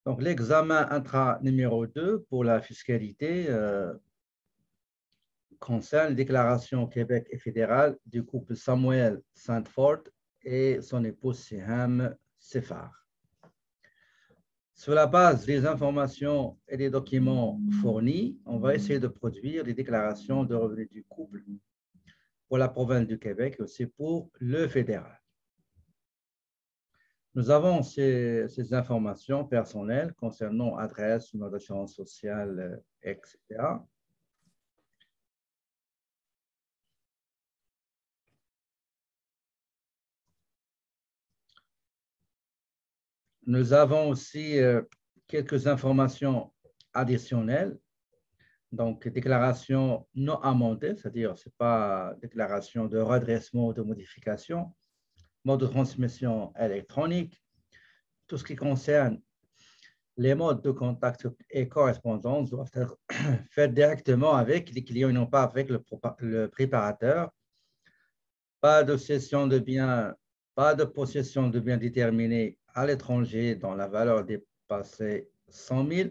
Donc, l'examen intra numéro 2 pour la fiscalité concerne la déclaration Québec et fédérale du couple Samuel Sandford et son épouse Siham Sefar. Sur la base des informations et des documents fournis, on va essayer de produire les déclarations de revenus du couple pour la province du Québec et aussi pour le fédéral. Nous avons ces informations personnelles concernant adresse, numéro d'assurance sociale, etc. Nous avons aussi quelques informations additionnelles. Donc, déclaration non amendée, c'est-à-dire ce n'est pas déclaration de redressement ou de modification, mode de transmission électronique, tout ce qui concerne les modes de contact et correspondance doivent être faits directement avec les clients et non pas avec le préparateur. Pas de cession de biens, pas de possession de biens déterminés à l'étranger dont la valeur dépassait 100 000.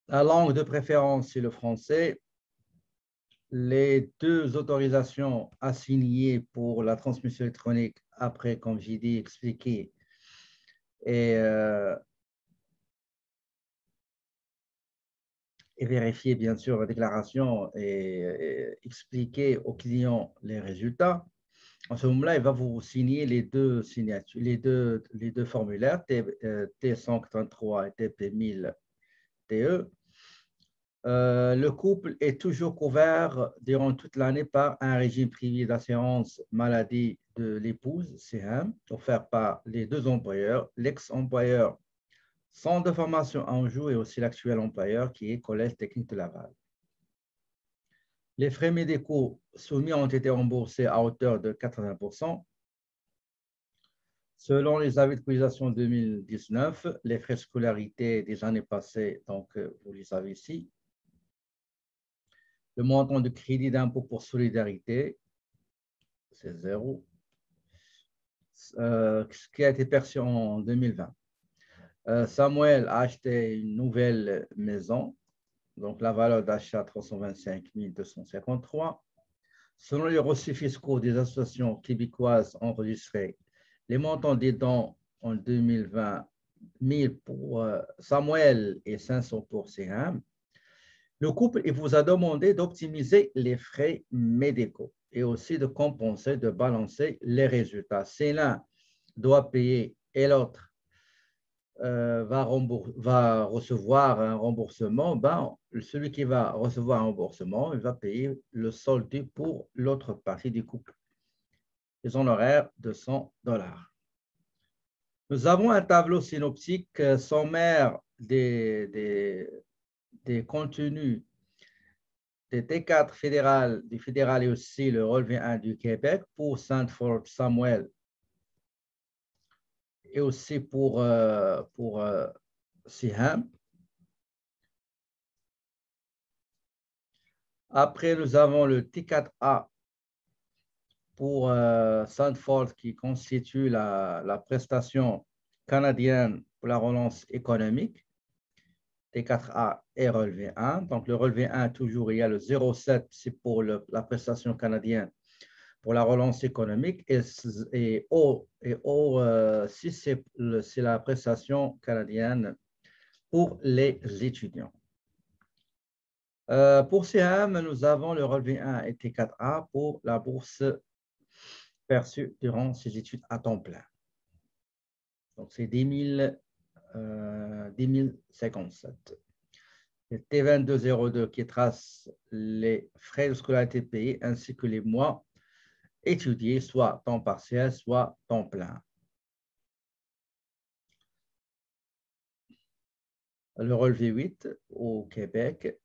La langue de préférence, c'est le français. Les deux autorisations assignées pour la transmission électronique, après, comme j'ai dit, expliqué, et vérifier, bien sûr, la déclaration et expliquer au client les résultats. En ce moment-là, il va vous signer les deux signatures, les deux formulaires, T183 et TP1000-TE. Le couple est toujours couvert durant toute l'année par un régime privé d'assurance maladie de l'épouse, CM, offert par les deux employeurs, l'ex-employeur centre de formation Anjou et aussi l'actuel employeur qui est Collège technique de Laval. Les frais médicaux soumis ont été remboursés à hauteur de 80%. Selon les avis de cotisation 2019, les frais de scolarité des années passées, donc vous les avez ici. Le montant de crédit d'impôt pour solidarité, c'est 0. Ce qui a été perçu en 2020. Samuel a acheté une nouvelle maison, donc la valeur d'achat 325 253. Selon les reçus fiscaux des associations québécoises enregistrées, les montants des dons en 2020, 1000 pour Samuel et 500 pour Siham. Le couple vous a demandé d'optimiser les frais médicaux et aussi de compenser, de balancer les résultats. Si l'un doit payer et l'autre va recevoir un remboursement, ben, celui qui va recevoir un remboursement, il va payer le solde pour l'autre partie du couple. Les honoraires de $100. Nous avons un tableau synoptique sommaire des contenus des T4 fédéral, du fédéral et aussi le relevé 1 du Québec pour Sandford Samuel et aussi pour Siham. Après, nous avons le T4A pour Sandford qui constitue la prestation canadienne pour la relance économique. T4A et relevé 1. Donc, le relevé 1, toujours, il y a le 0,7, c'est pour la prestation canadienne pour la relance économique. Et O, 6, c'est la prestation canadienne pour les étudiants. Pour CAM, nous avons le relevé 1 et T4A pour la bourse perçue durant ses études à temps plein. Donc, c'est 10 057. Le T2202 qui trace les frais de scolarité payés ainsi que les mois étudiés, soit temps partiel, soit temps plein. Le relevé 8 au Québec.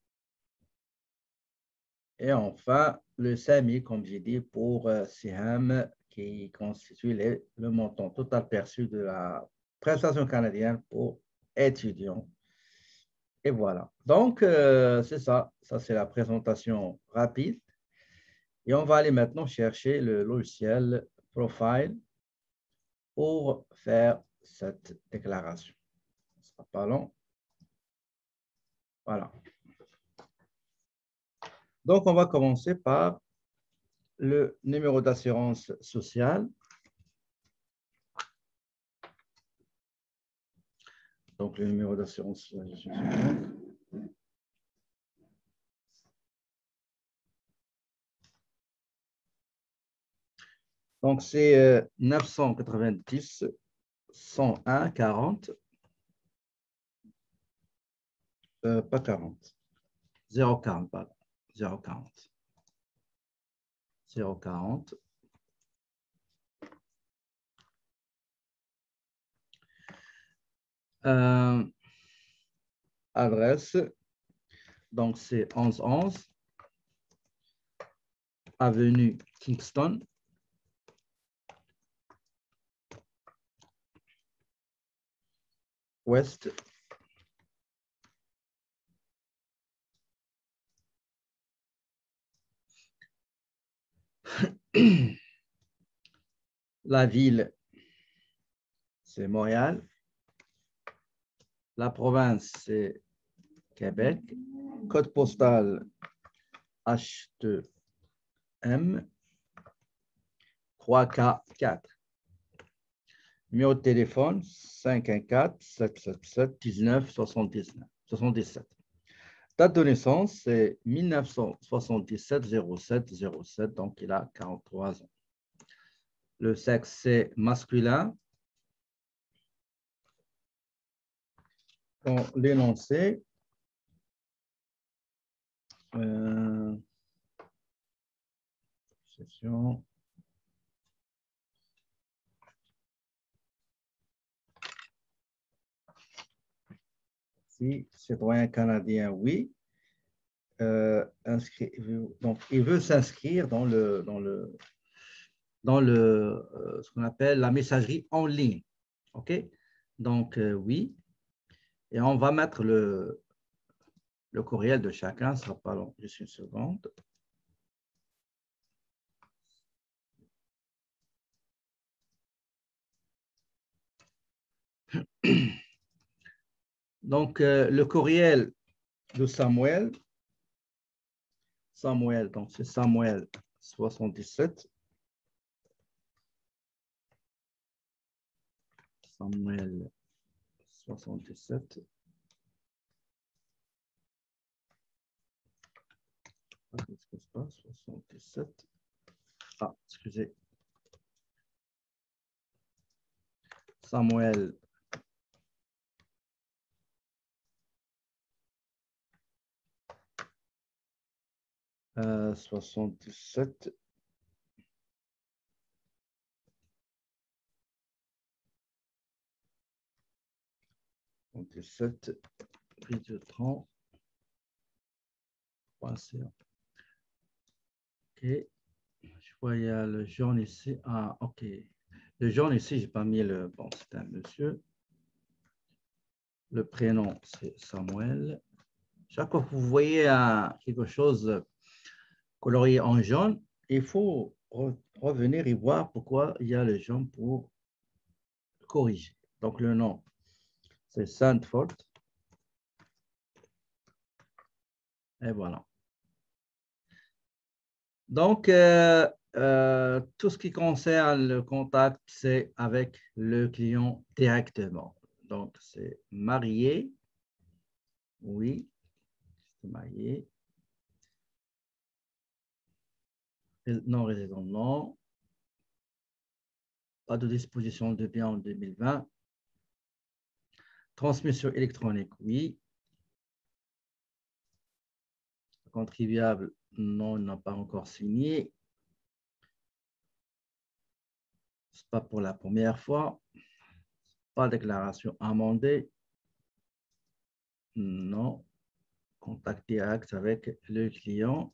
Et enfin, le SAMI, comme j'ai dit, pour Siham, qui constitue le montant total perçu de la prestation canadienne pour étudiants. Et voilà. Donc, c'est ça. Ça, c'est la présentation rapide. Et on va aller maintenant chercher le logiciel Profile pour faire cette déclaration. Ce ne sera pas long. Voilà. Donc, on va commencer par le numéro d'assurance sociale. Donc, le numéro d'assurance sociale. Donc, c'est 990 101 40. Pas 40. 040, pardon. 040. 040. Adresse. Donc, c'est 1111 avenue Kingston. Ouest. La ville, c'est Montréal. La province, c'est Québec. Code postal H2M 3K4. Numéro de téléphone 514-777-1977. Date de naissance, c'est 1977-07-07, donc il a 43 ans. Le sexe, c'est masculin. Dans l'énoncé, session. Si citoyen canadien, oui. Donc, il veut s'inscrire dans ce qu'on appelle la messagerie en ligne. OK? Donc, oui. Et on va mettre le courriel de chacun. Ça ne sera pas long. Juste une seconde. Donc, le courriel de Samuel. Samuel, donc c'est Samuel 77. Samuel 77. Qu'est-ce qui se passe? 77. Ah, excusez. Samuel 77. Prise de train. OK. Je vois, il y a le jaune ici. Ah, OK. Le jaune ici, je n'ai pas mis le... Bon, c'est un monsieur. Le prénom, c'est Samuel. Chaque fois que vous voyez quelque chose colorié en jaune, il faut revenir et voir pourquoi il y a le jaune pour corriger. Donc, le nom, c'est Sandford. Et voilà. Donc, tout ce qui concerne le contact, c'est avec le client directement. Donc, c'est marié. Oui, c'est marié. Non résident, non. Pas de disposition de biens en 2020. Transmission électronique, oui. Contribuable, non, il n'a pas encore signé. Ce n'est pas pour la première fois. Pas de déclaration amendée. Non. Contact direct avec le client.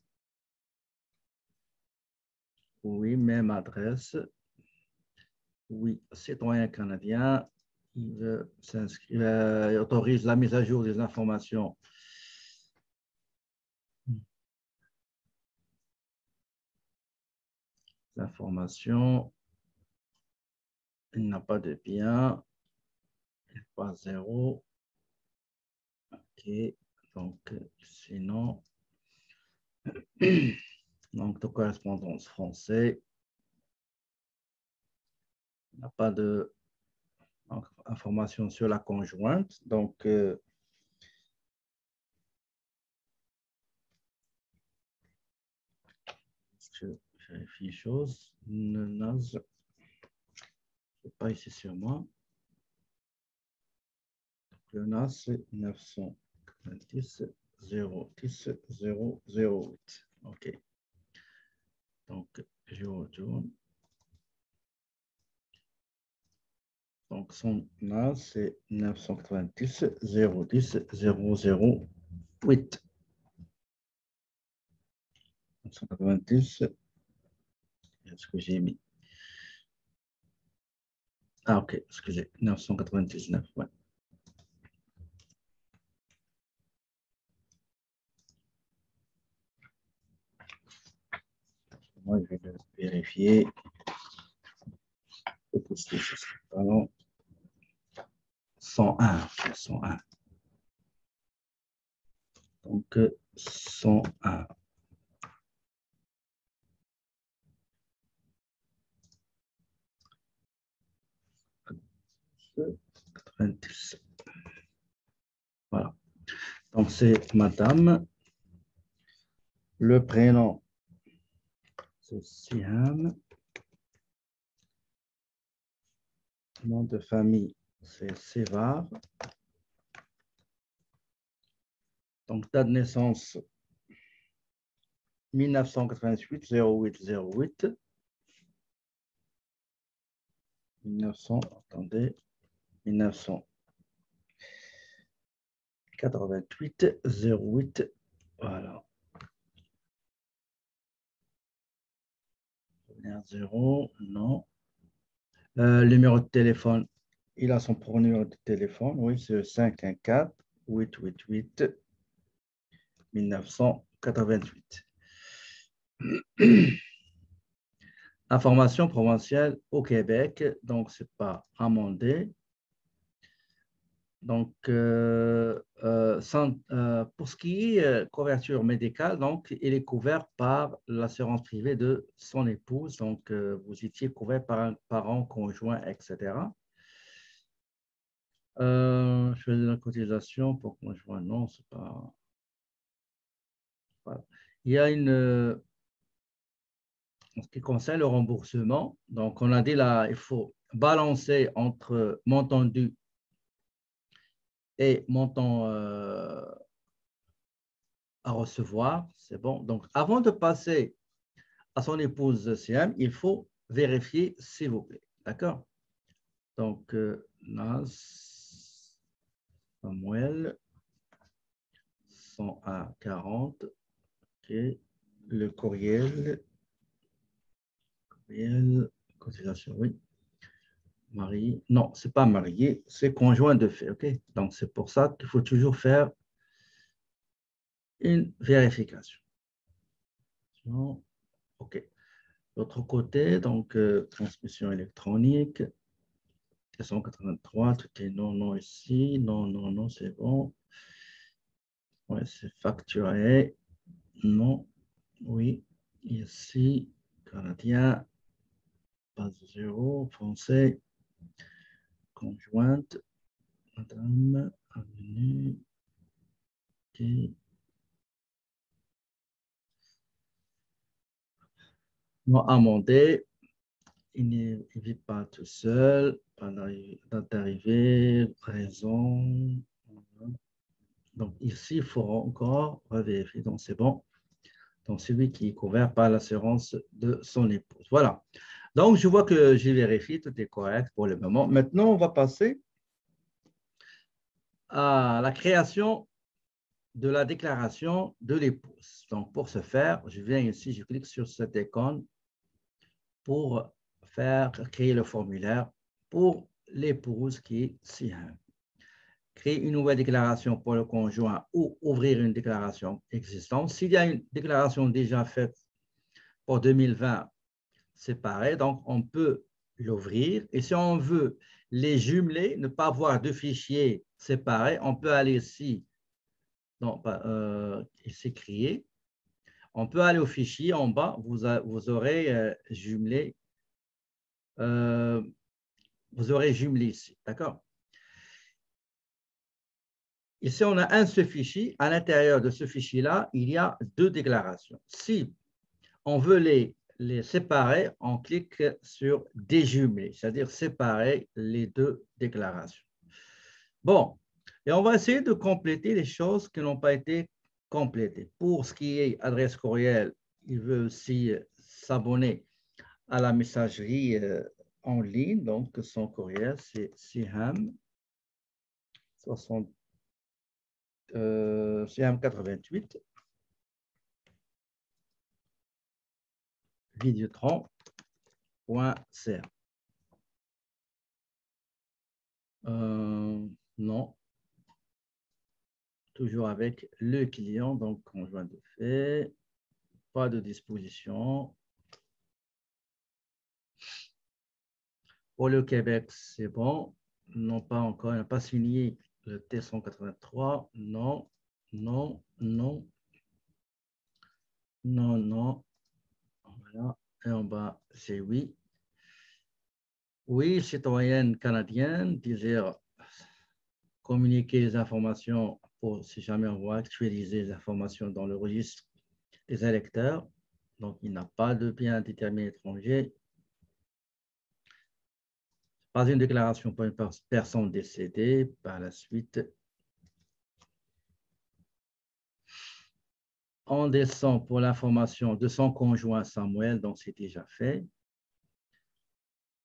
Oui, même adresse. Oui, citoyen canadien. Il veut s'inscrire, il autorise la mise à jour des informations. L'information. Il n'a pas de bien. pas 0. OK. Donc, sinon, donc, de correspondance français, il n'y a pas de information sur la conjointe. Donc, je vérifie une chose. NAS, c'est pas ici sur moi. Le NAS, c'est 990 010 008. OK. Donc, je retourne. Donc, son NAS, c'est 990 010 008. 990, est-ce que j'ai mis? Ah, OK, excusez, 999, ouais. Moi, je vais vérifier. Pardon. 101, 101. Donc, 101. Voilà. Donc, c'est madame. Le prénom, c'est Siham. Nom de famille, c'est Sevar. Donc, date de naissance, 1988 08 08. 1900, attendez, 1988 08. Voilà. 0, non. Numéro de téléphone, il a son propre numéro de téléphone, oui, c'est 514 888 1988. Information provinciale au Québec, donc c'est pas amendé. Donc, pour ce qui est couverture médicale, donc, il est couvert par l'assurance privée de son épouse. Donc, vous étiez couvert par un parent, conjoint, etc. Je faisais la cotisation pour conjoint, non, c'est pas. Voilà. Il y a une. En ce qui concerne le remboursement, donc, on a dit là, il faut balancer entre montant dû et montant à recevoir, c'est bon. Donc, avant de passer à son épouse Siam, il faut vérifier, s'il vous plaît. D'accord? Donc, Nas, Samuel, 101 40. OK. Le courriel, cotisation, oui. Marié, non, c'est pas marié, c'est conjoint de fait. OK? Donc, c'est pour ça qu'il faut toujours faire une vérification. OK. L'autre côté, donc, transmission électronique, 183, tout est non, non ici, non, non, non, c'est bon. Ouais, c'est facturé, non, oui, ici, canadien, base 0, français, conjointe, madame, avenue, OK. Non, amendé, il ne vit pas tout seul, pas d'arrivée, raison. Donc ici, il faut encore revérifier, donc c'est bon. Donc celui qui est couvert par l'assurance de son épouse. Voilà. Donc je vois que j'ai vérifié, tout est correct pour le moment. Maintenant, on va passer à la création de la déclaration de l'épouse. Donc pour ce faire, je viens ici, je clique sur cette icône pour créer le formulaire pour l'épouse qui est Siham. Créer une nouvelle déclaration pour le conjoint ou ouvrir une déclaration existante. S'il y a une déclaration déjà faite pour 2020, c'est pareil. Donc, on peut l'ouvrir. Et si on veut les jumeler, ne pas avoir deux fichiers séparés, on peut aller ici, c'est créé. On peut aller au fichier en bas, vous aurez jumelé. Vous aurez jumelé ici, d'accord? Ici, on a un seul fichier. À l'intérieur de ce fichier-là, il y a deux déclarations. Si on veut les séparer, on clique sur déjumeler, c'est-à-dire séparer les deux déclarations. Bon, et on va essayer de compléter les choses qui n'ont pas été complétées. Pour ce qui est adresse courriel, il veut aussi s'abonner à la messagerie en ligne. Donc, son courriel, c'est Siham 88 videotron.ca. Non, toujours avec le client, donc conjoint de fait, pas de disposition. Pour le Québec, c'est bon. Non, pas encore, il n'a pas signé le T183. Non, non, non, non, non. Voilà. Et en bas, c'est oui. Oui, citoyenne canadienne, désire communiquer les informations pour, si jamais on va actualiser les informations dans le registre des électeurs. Donc, il n'a pas de bien déterminé étranger. Pas une déclaration pour une personne décédée. Par la suite, on descend pour l'information de son conjoint Samuel, donc c'est déjà fait.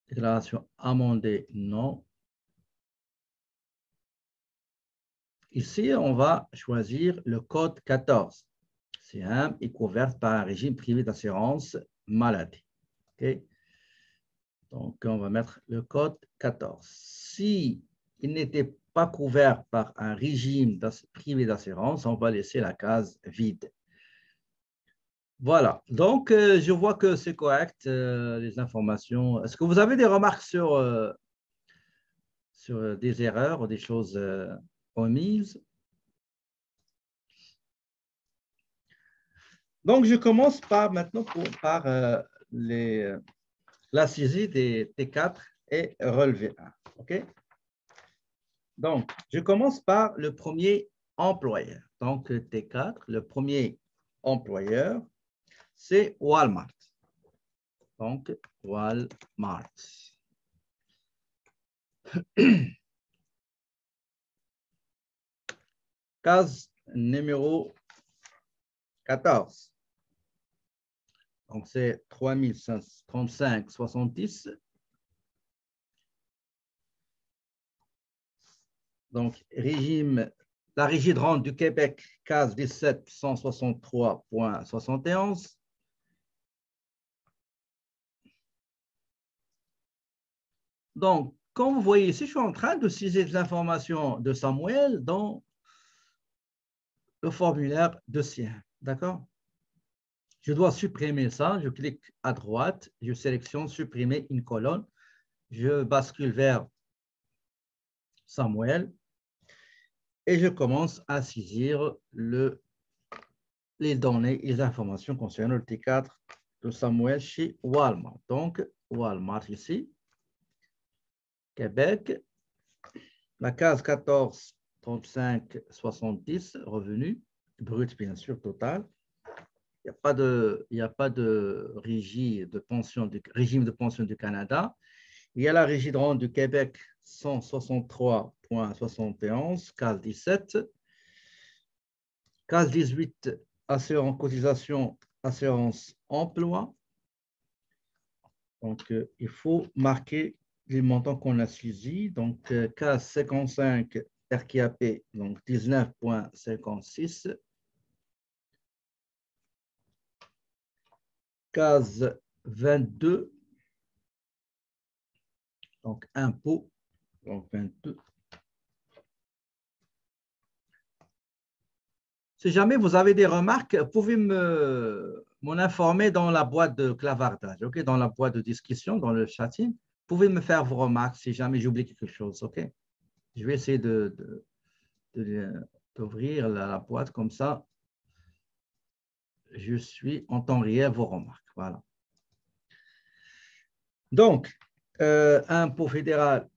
Déclaration amendée, non. Ici, on va choisir le code 14. C'est est couvert par un régime privé d'assurance maladie. Okay? Donc, on va mettre le code 14. Si il n'était pas couvert par un régime privé d'assurance, on va laisser la case vide. Voilà. Donc, je vois que c'est correct, les informations. Est-ce que vous avez des remarques sur des erreurs ou des choses omises? Donc, je commence par maintenant par la saisie des T4 et relevé 1. OK? Donc, je commence par le premier employeur. Donc, T4, le premier employeur, c'est Walmart. Donc, Walmart. Case numéro 14. Donc, c'est 3570. Donc, la Régie de rente du Québec, case 17 163.71. Donc, comme vous voyez ici, je suis en train de saisir des informations de Samuel dans le formulaire de sien. D'accord? Je dois supprimer ça. Je clique à droite. Je sélectionne supprimer une colonne. Je bascule vers Samuel et je commence à saisir les données et les informations concernant le T4 de Samuel chez Walmart. Donc, Walmart ici, Québec, la case 14 35 70, revenu brut, bien sûr, total. Il n'y a pas de régime de pension du Canada. Il y a la Régie de rente du Québec, 163.71, case 17. Case 18, assurance cotisation, assurance emploi. Donc, il faut marquer les montants qu'on a saisis. Donc, case 55, RQAP, donc 19.56. Case 22, donc impôt, donc 22. Si jamais vous avez des remarques, vous pouvez m'en informer dans la boîte de clavardage, okay? Dans la boîte de discussion, dans le chatting. pouvez me faire vos remarques si jamais j'oublie quelque chose, OK? Je vais essayer d'ouvrir la boîte comme ça. Je suis en temps réel vos remarques. Voilà. Donc, impôt fédéral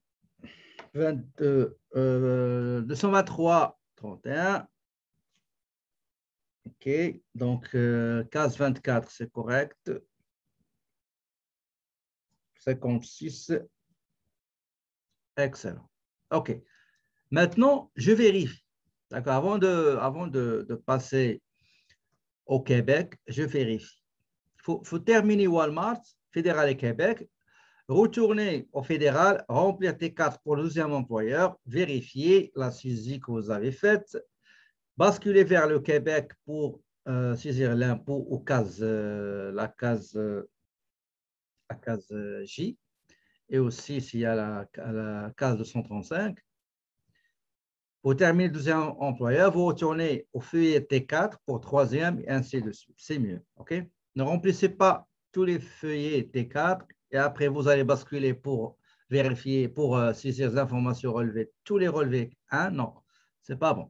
223,31. OK. Donc, case 24, c'est correct. 56. Excellent. OK. Maintenant, je vérifie. D'accord. Avant de passer au Québec, je vérifie. Il faut terminer Walmart, fédéral et Québec, retourner au fédéral, remplir T4 pour le deuxième employeur, vérifier la saisie que vous avez faite, basculer vers le Québec pour saisir l'impôt aux cases, la case J, et aussi s'il y a la case 235. Pour terminer le deuxième employeur, vous retournez au feuillet T4 pour troisième et ainsi de suite. C'est mieux. OK? Ne remplissez pas tous les feuillets T4 et après vous allez basculer pour vérifier, pour saisir les informations relevées. Tous les relevés 1, non, ce n'est pas bon.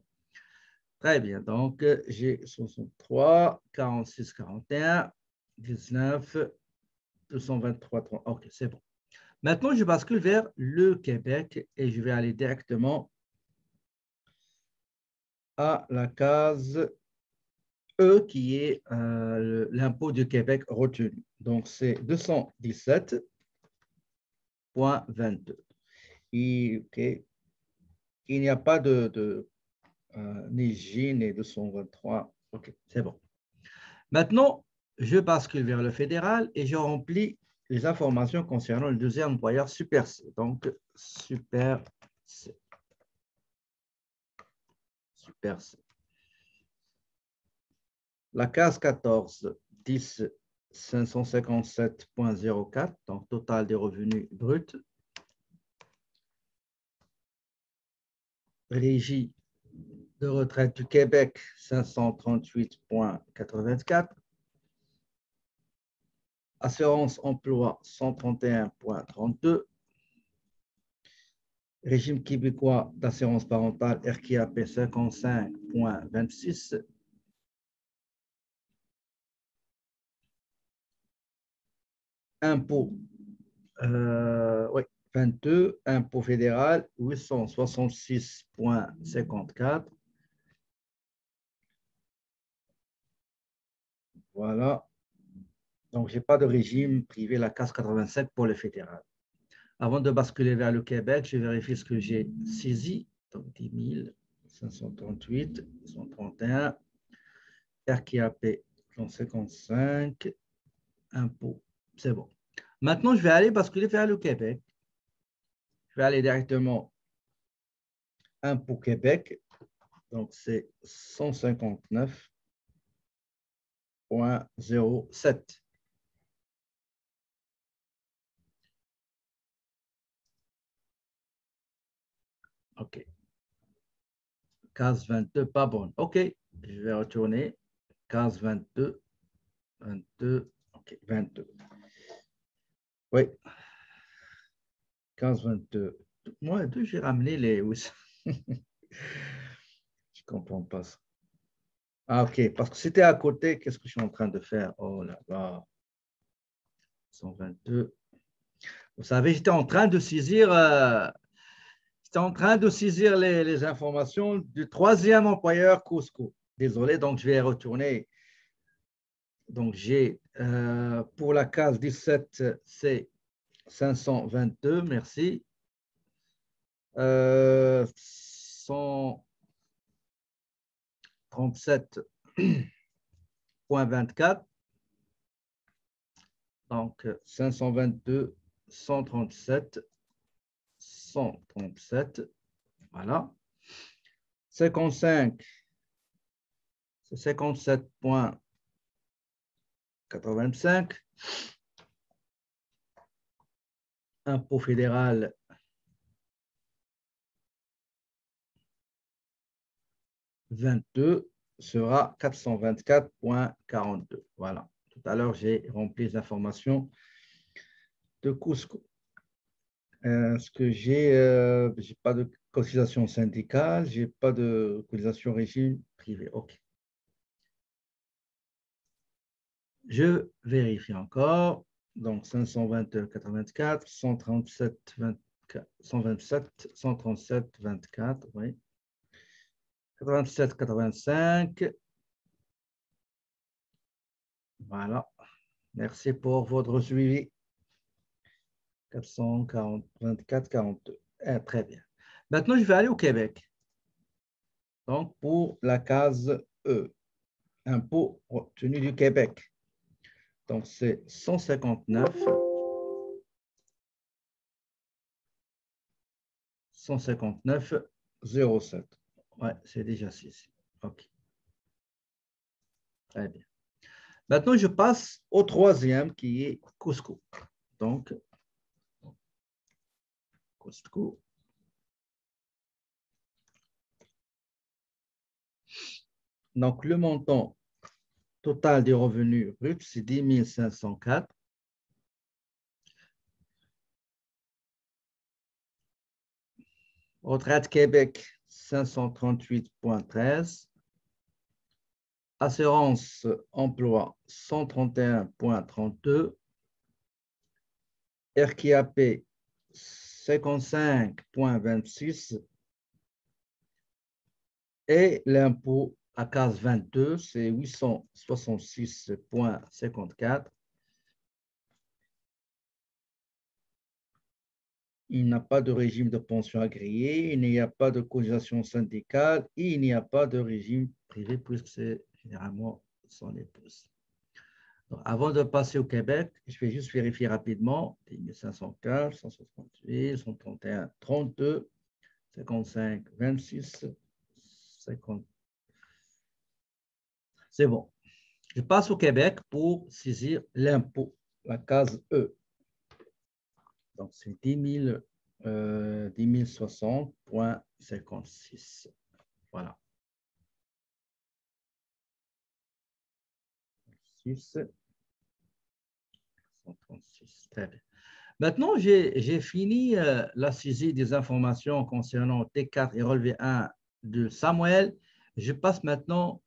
Très bien. Donc, j'ai 63, 46, 41, 19, 223, 30. OK, c'est bon. Maintenant, je bascule vers le Québec et je vais aller directement à la case E qui est l'impôt du Québec retenu. Donc, c'est 217,22. Okay. Il n'y a pas ni J ni 223. OK, c'est bon. Maintenant, je bascule vers le fédéral et je remplis les informations concernant le deuxième employeur Super C. Donc, Super C. Super C. La case 14, 10, 557,04, donc total des revenus bruts. Régie de retraite du Québec, 538,84. Assurance emploi, 131,32. Régime québécois d'assurance parentale, RQAP, 55,26. Impôt, oui, 22. Impôt fédéral, 866,54. Voilà. Donc, je n'ai pas de régime privé, la case 87 pour le fédéral. Avant de basculer vers le Québec, je vérifie ce que j'ai saisi. Donc, 10 538, 131, RQAP, 155, impôt. C'est bon. Maintenant, je vais aller basculer vers le Québec. Je vais aller directement impôt Québec. Donc, c'est 159,07. OK. Case 22, pas bonne. OK. Je vais retourner. Case 22. 22. OK. 22. Oui. 15, 22. Moi, j'ai ramené les... Je ne comprends pas ça. Ah, OK. Parce que c'était à côté. Qu'est-ce que je suis en train de faire? Oh là là. 122. Vous savez, j'étais en train de saisir... les informations du troisième employeur Cusco. Désolé, donc je vais retourner. Donc, j'ai pour la case 17, c'est 522, merci. 137,24. Donc, 522, 137, 137. Voilà. 55, c'est 57,85. Impôt fédéral, sera 424,42. Voilà. Tout à l'heure, j'ai rempli les informations de Cusco. Est-ce que j'ai pas de cotisation syndicale, j'ai pas de cotisation régime privé. OK. Je vérifie encore. Donc, 522,84, 137, 24, 127, 137, 24, oui. 87, 85. Voilà. Merci pour votre suivi. 440, 24, 42. Très bien. Maintenant, je vais aller au Québec. Donc, pour la case E, impôt obtenu du Québec. Donc, c'est 159, 159, 07. Ouais, c'est déjà 6. OK. Très bien. Maintenant, je passe au troisième qui est Cusco. Donc, Cusco. Donc, le montant total des revenus bruts, c'est 10 504. Retraite Québec, 538,13. Assurance emploi, 131,32. RQAP, 55,26. Et l'impôt à case 22, c'est 866,54. Il n'y a pas de régime de pension agréé, il n'y a pas de cotisation syndicale et il n'y a pas de régime privé puisque c'est généralement son épouse. Donc, avant de passer au Québec, je vais juste vérifier rapidement. 1515, 168, 131, 32, 55, 26, 50. C'est bon. Je passe au Québec pour saisir l'impôt, la case E. Donc, c'est 10 060,56. Voilà. 6, 136. Très bien. Maintenant, j'ai fini la saisie des informations concernant T4 et relevé 1 de Samuel. Je passe maintenant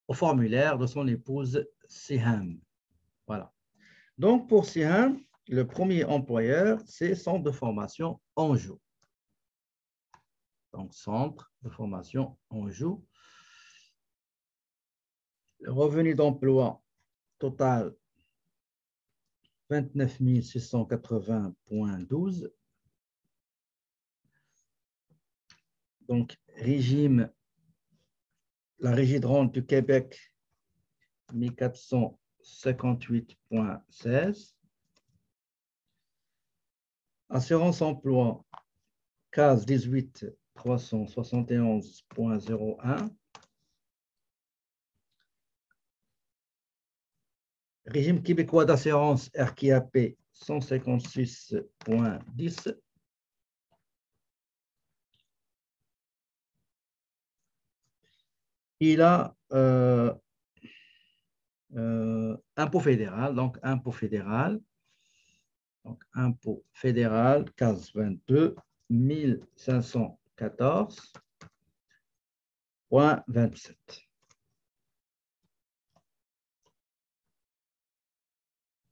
au formulaire de son épouse Siham. Voilà. Donc, pour Siham, le premier employeur, c'est Centre de formation Anjou. Donc, Centre de formation Anjou. Le revenu d'emploi total, 29 680,12. Donc, régime, la Régie de rente du Québec, 1458,16. Assurance emploi, case 18, 371,01. Régime québécois d'assurance RQAP, 156,10. Il a impôt fédéral, donc impôt fédéral. Donc, impôt fédéral, case 22, 1514,27.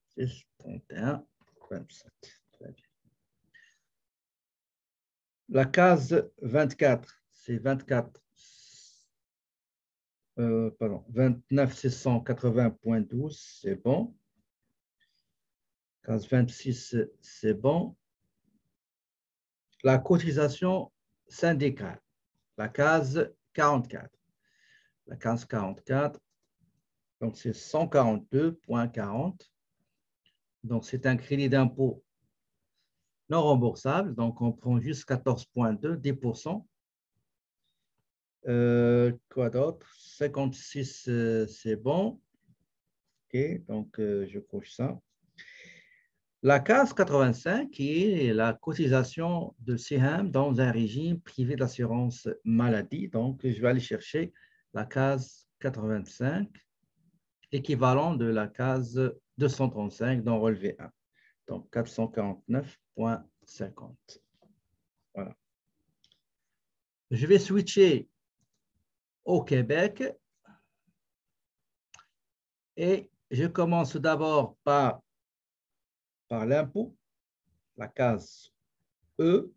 C'est 31,27. Très bien. La case 24, c'est 24, pardon, 29 680,12, c'est bon. Case 26, c'est bon. La cotisation syndicale, la case 44. La case 44, donc c'est 142,40. Donc c'est un crédit d'impôt non remboursable, donc on prend juste 14,2, 10%. Quoi d'autre? 56, c'est bon. OK, donc je coche ça. La case 85, qui est la cotisation de Siham dans un régime privé d'assurance maladie. Donc, je vais aller chercher la case 85, équivalent de la case 235 dans relevé 1. Donc, 449,50. 50. Voilà. Je vais switcher au Québec et je commence d'abord par l'impôt, la case E.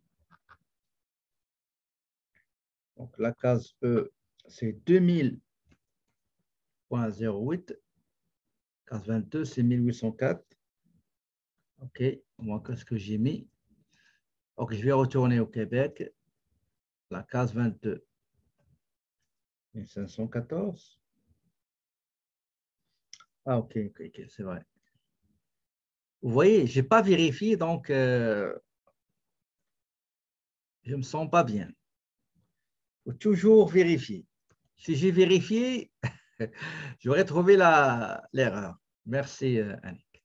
Donc, la case E, c'est 2000,08. Case 22, c'est 1804. OK, moi, qu'est-ce que j'ai mis? Donc, je vais retourner au Québec. La case 22, 1514. Ah, OK, c'est vrai. Vous voyez, je n'ai pas vérifié, donc je ne me sens pas bien. Il faut toujours vérifier. Si j'ai vérifié, j'aurais trouvé l'erreur. Merci, Annick.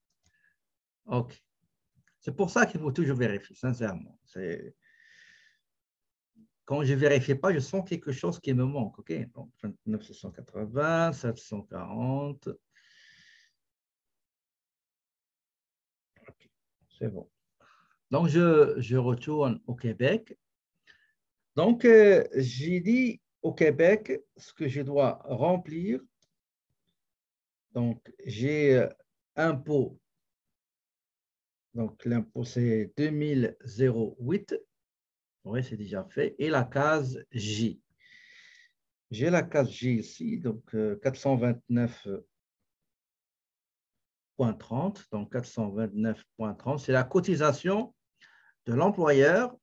OK. C'est pour ça qu'il faut toujours vérifier, sincèrement. Quand je ne vérifie pas, je sens quelque chose qui me manque. OK? Donc, 29 780, 740. OK, c'est bon. Donc, je retourne au Québec. Donc, j'ai dit au Québec ce que je dois remplir. Donc, j'ai impôt. Donc, l'impôt, c'est 2008. Oui, c'est déjà fait. Et la case J. J'ai la case J ici, donc 429,30. Donc, 429,30, c'est la cotisation de l'employeur.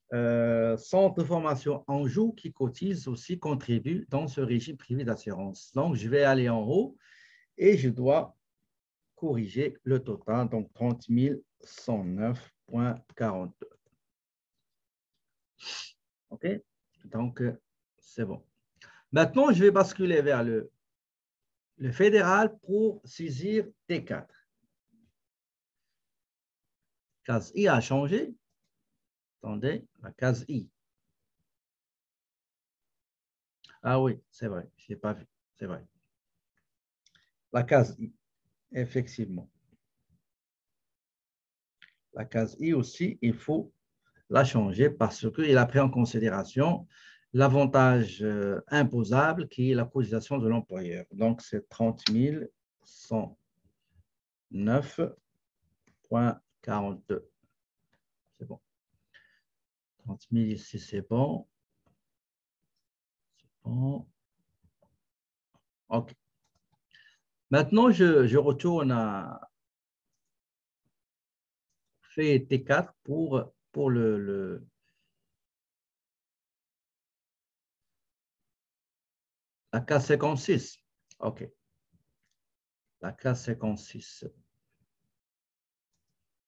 Centre de formation Anjou qui cotise aussi, contribue dans ce régime privé d'assurance. Donc, je vais aller en haut et je dois corriger le total, donc 30 109,42. OK? Donc, c'est bon. Maintenant, je vais basculer vers le fédéral pour saisir T4. Case I a changé. Attendez, la case I. Ah oui, c'est vrai, je n'ai pas vu, c'est vrai. La case I, effectivement. La case I aussi, il faut la changer parce qu'il a pris en considération l'avantage imposable qui est la cotisation de l'employeur. Donc, c'est 30 109,42. C'est bon. 30 000 ici, c'est bon. C'est bon. OK. Maintenant, je retourne à fait T4 pour la case 56. OK. La case 56.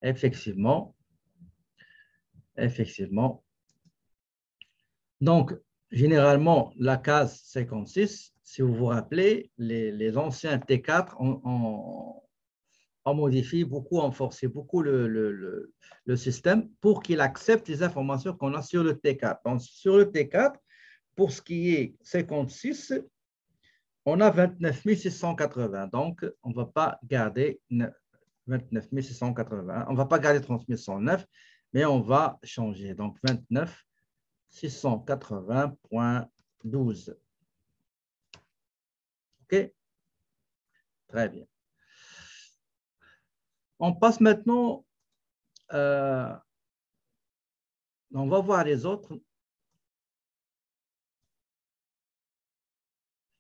Effectivement. Effectivement. Donc, généralement, la case 56, si vous vous rappelez, les anciens T4 ont modifié beaucoup, ont forcé beaucoup le système pour qu'il accepte les informations qu'on a sur le T4. Donc, sur le T4, pour ce qui est 56, on a 29 680. Donc, on ne va pas garder 29 680. On ne va pas garder 30 109, mais on va changer. Donc, 29 680,12. OK? Très bien. On passe maintenant, on va voir les autres.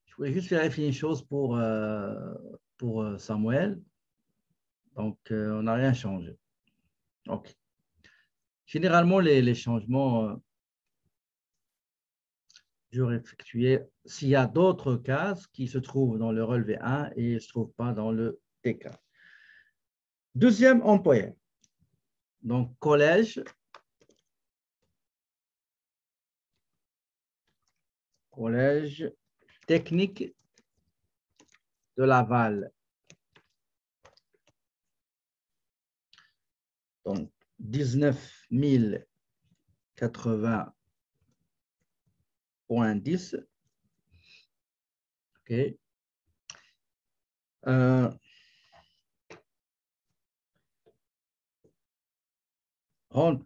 Je voulais juste vérifier une chose pour Samuel. Donc, on n'a rien changé. OK. Généralement, les changements, j'aurais effectué s'il y a d'autres cases qui se trouvent dans le relevé 1 et ne se trouvent pas dans le T4. Deuxième employeur. Donc, collège technique de Laval. Donc, 19 080,10. OK. rente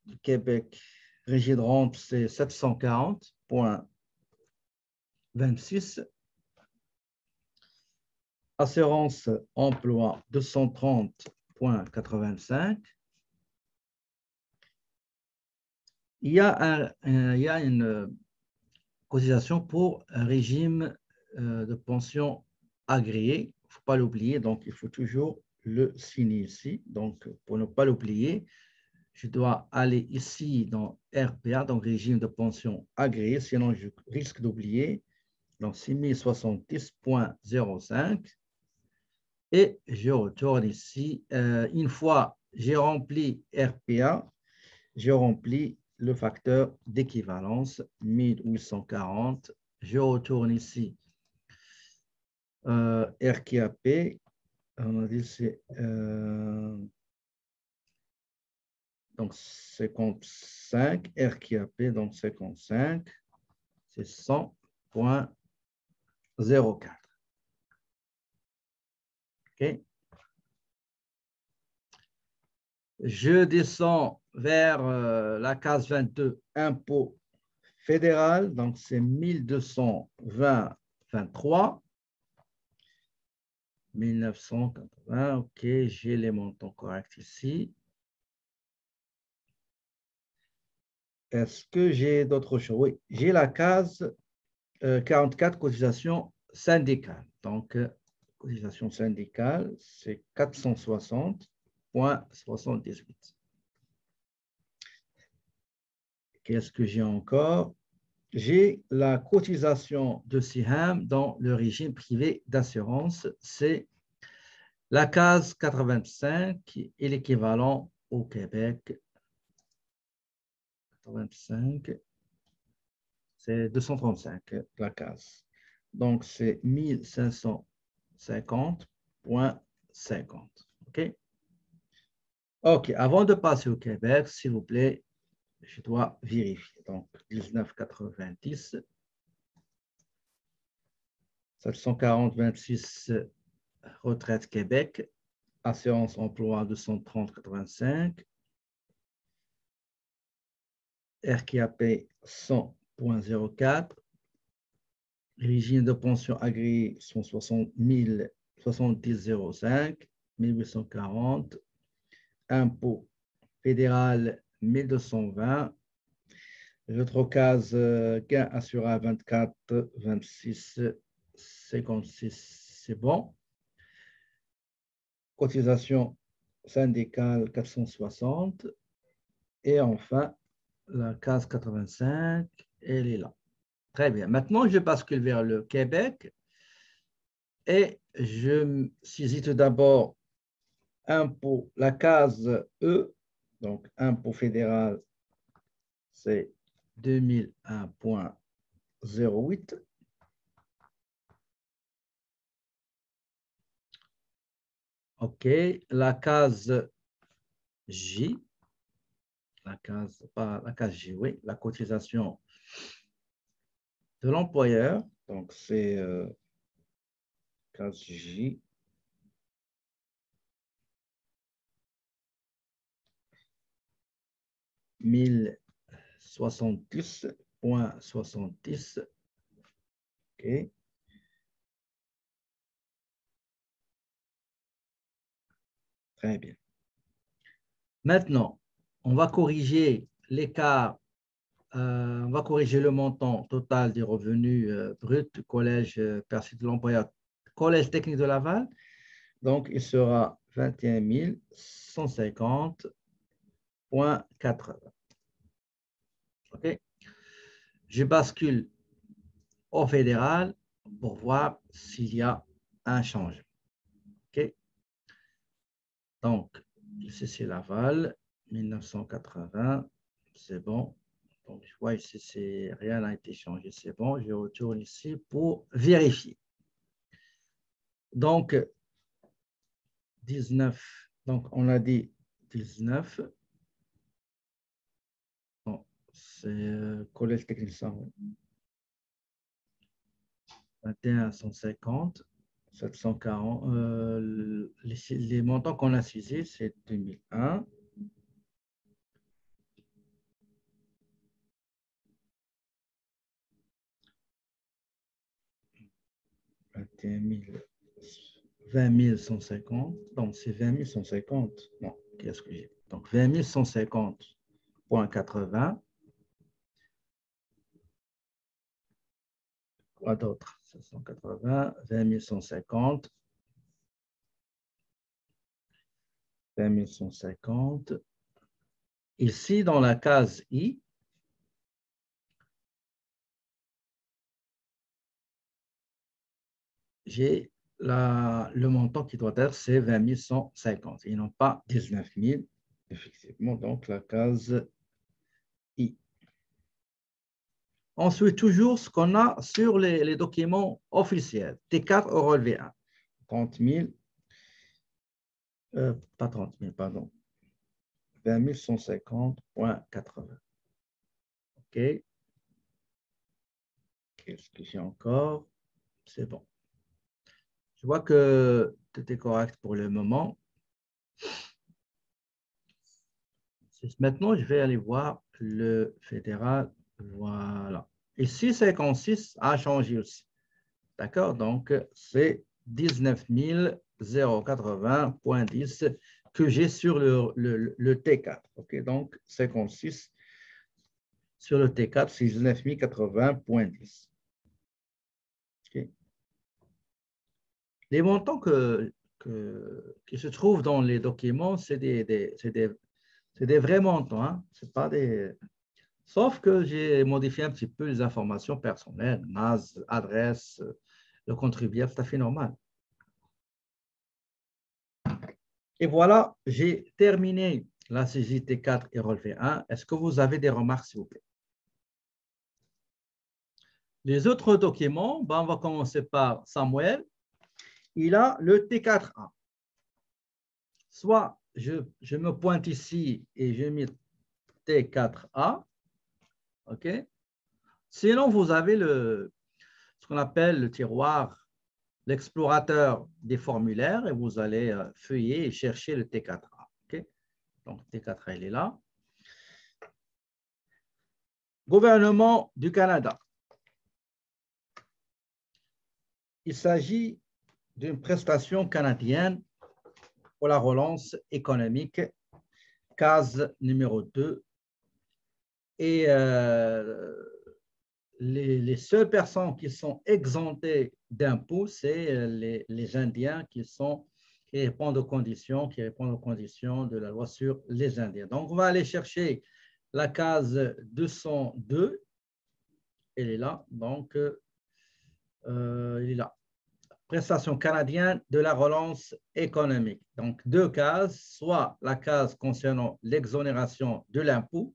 du Québec, régie de rente, c'est 740,26. Assurance emploi, 230,85. Il y a une cotisation pour un régime de pension agréé. Il ne faut pas l'oublier, donc il faut toujours le signer ici. Donc, pour ne pas l'oublier, je dois aller ici dans RPA, donc régime de pension agréé, sinon je risque d'oublier. Donc, 6070,05. Et je retourne ici. Une fois j'ai rempli RPA, je remplis le facteur d'équivalence 1840. Je retourne ici. RQAP, on a dit c'est donc 55, RQAP, donc 55, c'est 100,04. OK. Je descends vers la case 22, impôt fédéral, donc c'est 1220,23. 1980, OK, j'ai les montants corrects ici. Est-ce que j'ai d'autres choses? Oui, j'ai la case 44, cotisation syndicale. Donc, cotisation syndicale, c'est 460,78. Qu'est-ce que j'ai encore? J'ai la cotisation de SIHAM dans le régime privé d'assurance. C'est la case 85 et l'équivalent au Québec. 85, c'est 235 la case. Donc, c'est 1550,50. OK? OK, avant de passer au Québec, s'il vous plaît, je dois vérifier. Donc, 1990, 740,26 retraite Québec, assurance emploi 230,85, RQAP 100,04, régime de pension agréé 70,05, 1840, impôt fédéral 1220, l'autre case gain assurable 24, 26, 56, c'est bon. Cotisation syndicale 460. Et enfin, la case 85, elle est là. Très bien. Maintenant, je bascule vers le Québec et je saisis tout d'abord impôt, la case E, donc impôt fédéral, c'est 2001,08. OK. La case J, pas la case J, oui, la cotisation de l'employeur, donc c'est case J. « 1070,70. OK. Très bien. Maintenant, on va corriger l'écart, on va corriger le montant total des revenus bruts du collège personnel de l'employeur, collège technique de Laval. Donc, il sera 21 150,80. OK. Je bascule au fédéral pour voir s'il y a un changement. OK. Donc, ici, c'est Laval, 1980, c'est bon. Donc, je vois ici, rien n'a été changé, c'est bon. Je retourne ici pour vérifier. Donc, 19, donc on a dit 19. Bon, c'est collège technique 21 150. 740. Les montants qu'on a saisis, c'est 2001. 20 150. Donc, c'est 20 150. Non, qu'est-ce que j'ai? Donc, 20 150,80. Quoi d'autre? 780, 20 150. 20 150. Ici, dans la case I, j'ai le montant qui doit être, c'est 20 150 et non pas 19 000, effectivement, donc la case I. Ensuite, toujours ce qu'on a sur les documents officiels, T4 au relevé 1, 30 000, pas 30 000, pardon, 20 150,80. OK. Qu'est-ce que j'ai encore? C'est bon. Je vois que tout est correct pour le moment. Maintenant, je vais aller voir le fédéral. Voilà. Ici, 56 a changé aussi. D'accord? Donc, c'est 19 080,10 que j'ai sur le T4. OK? Donc, 56 sur le T4, c'est 19 080,10. OK? Les montants qui se trouvent dans les documents, c'est des vrais montants. Hein? C'est pas des... Sauf que j'ai modifié un petit peu les informations personnelles, NAS, adresse, le contribuable, c'est tout à fait normal. Et voilà, j'ai terminé la saisie T4 et relevé 1. Est-ce que vous avez des remarques, s'il vous plaît? Les autres documents, ben, on va commencer par Samuel. Il a le T4A. Soit je me pointe ici et je mets T4A. OK? Sinon, vous avez ce qu'on appelle le tiroir, l'explorateur des formulaires, et vous allez feuiller et chercher le T4A. OK? Donc, T4A, il est là. Gouvernement du Canada. Il s'agit d'une prestation canadienne pour la relance économique, case numéro 2. Et les seules personnes qui sont exemptées d'impôts, c'est les Indiens qui répondent aux conditions de la loi sur les Indiens. Donc, on va aller chercher la case 202. Elle est là. Donc, il est là. Prestation canadienne de la relance économique. Donc, deux cases, soit la case concernant l'exonération de l'impôt,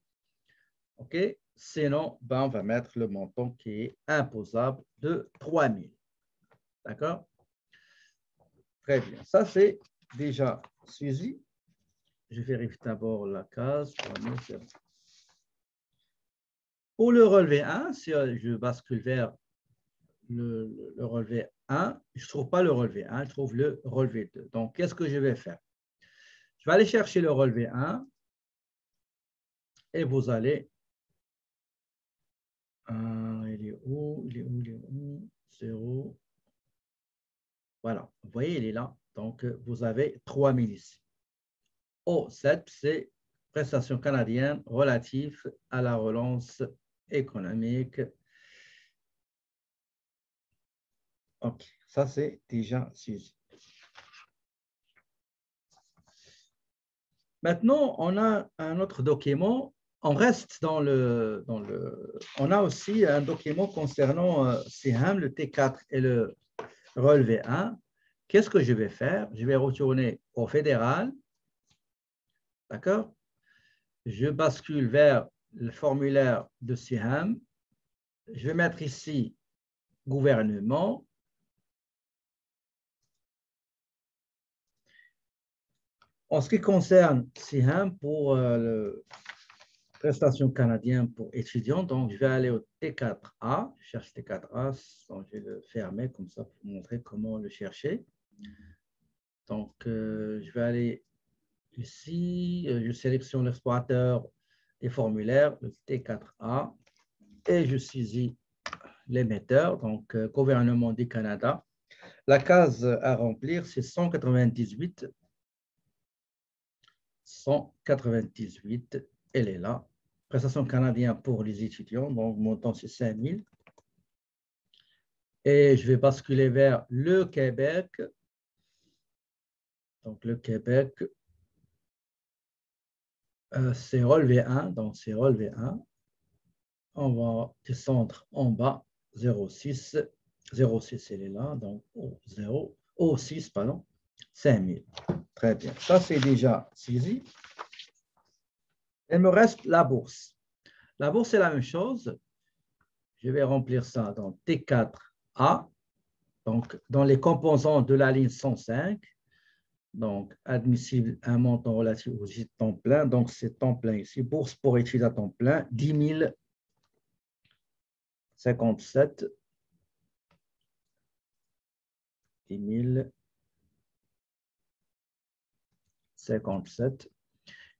OK? Sinon, ben, on va mettre le montant qui est imposable de 3 000. D'accord? Très bien. Ça, c'est déjà saisi. Je vérifie d'abord la case. Pour le relevé 1, si je bascule vers le relevé 1, je ne trouve pas le relevé 1, je trouve le relevé 2. Donc, qu'est-ce que je vais faire? Je vais aller chercher le relevé 1 et vous allez... il est où? Il est où? Il est où? 0. Voilà, vous voyez, il est là. Donc, vous avez 3 000 ici. O7, c'est prestation canadienne relative à la relance économique. OK, ça, c'est déjà saisi. Maintenant, on a un autre document. On reste dans le... On a aussi un document concernant CIHAM, le T4 et le relevé 1. Qu'est-ce que je vais faire? Je vais retourner au fédéral. D'accord? Je bascule vers le formulaire de CIHAM. Je vais mettre ici gouvernement. En ce qui concerne CIHAM pour le prestation canadienne pour étudiants, donc je vais aller au T4A. Je cherche T4A, donc je vais le fermer comme ça pour vous montrer comment le chercher. Donc, je vais aller ici, je sélectionne l'explorateur des formulaires, le T4A, et je saisis l'émetteur, donc gouvernement du Canada. La case à remplir, c'est 198. 198, elle est là. Prestation canadienne pour les étudiants, donc montant c'est 5 000. Et je vais basculer vers le Québec. Donc le Québec, c'est relevé 1, donc c'est relevé 1. On va descendre en bas, 0,6. 0,6, elle est là, donc 0,6, pardon, 5 000. Très bien, ça c'est déjà saisi. Il me reste la bourse. La bourse, c'est la même chose. Je vais remplir ça dans T4A, donc dans les composants de la ligne 105. Donc, admissible un montant relatif au temps plein. Donc, c'est temps plein ici. Bourse pour études à temps plein, 10 057. 10 057.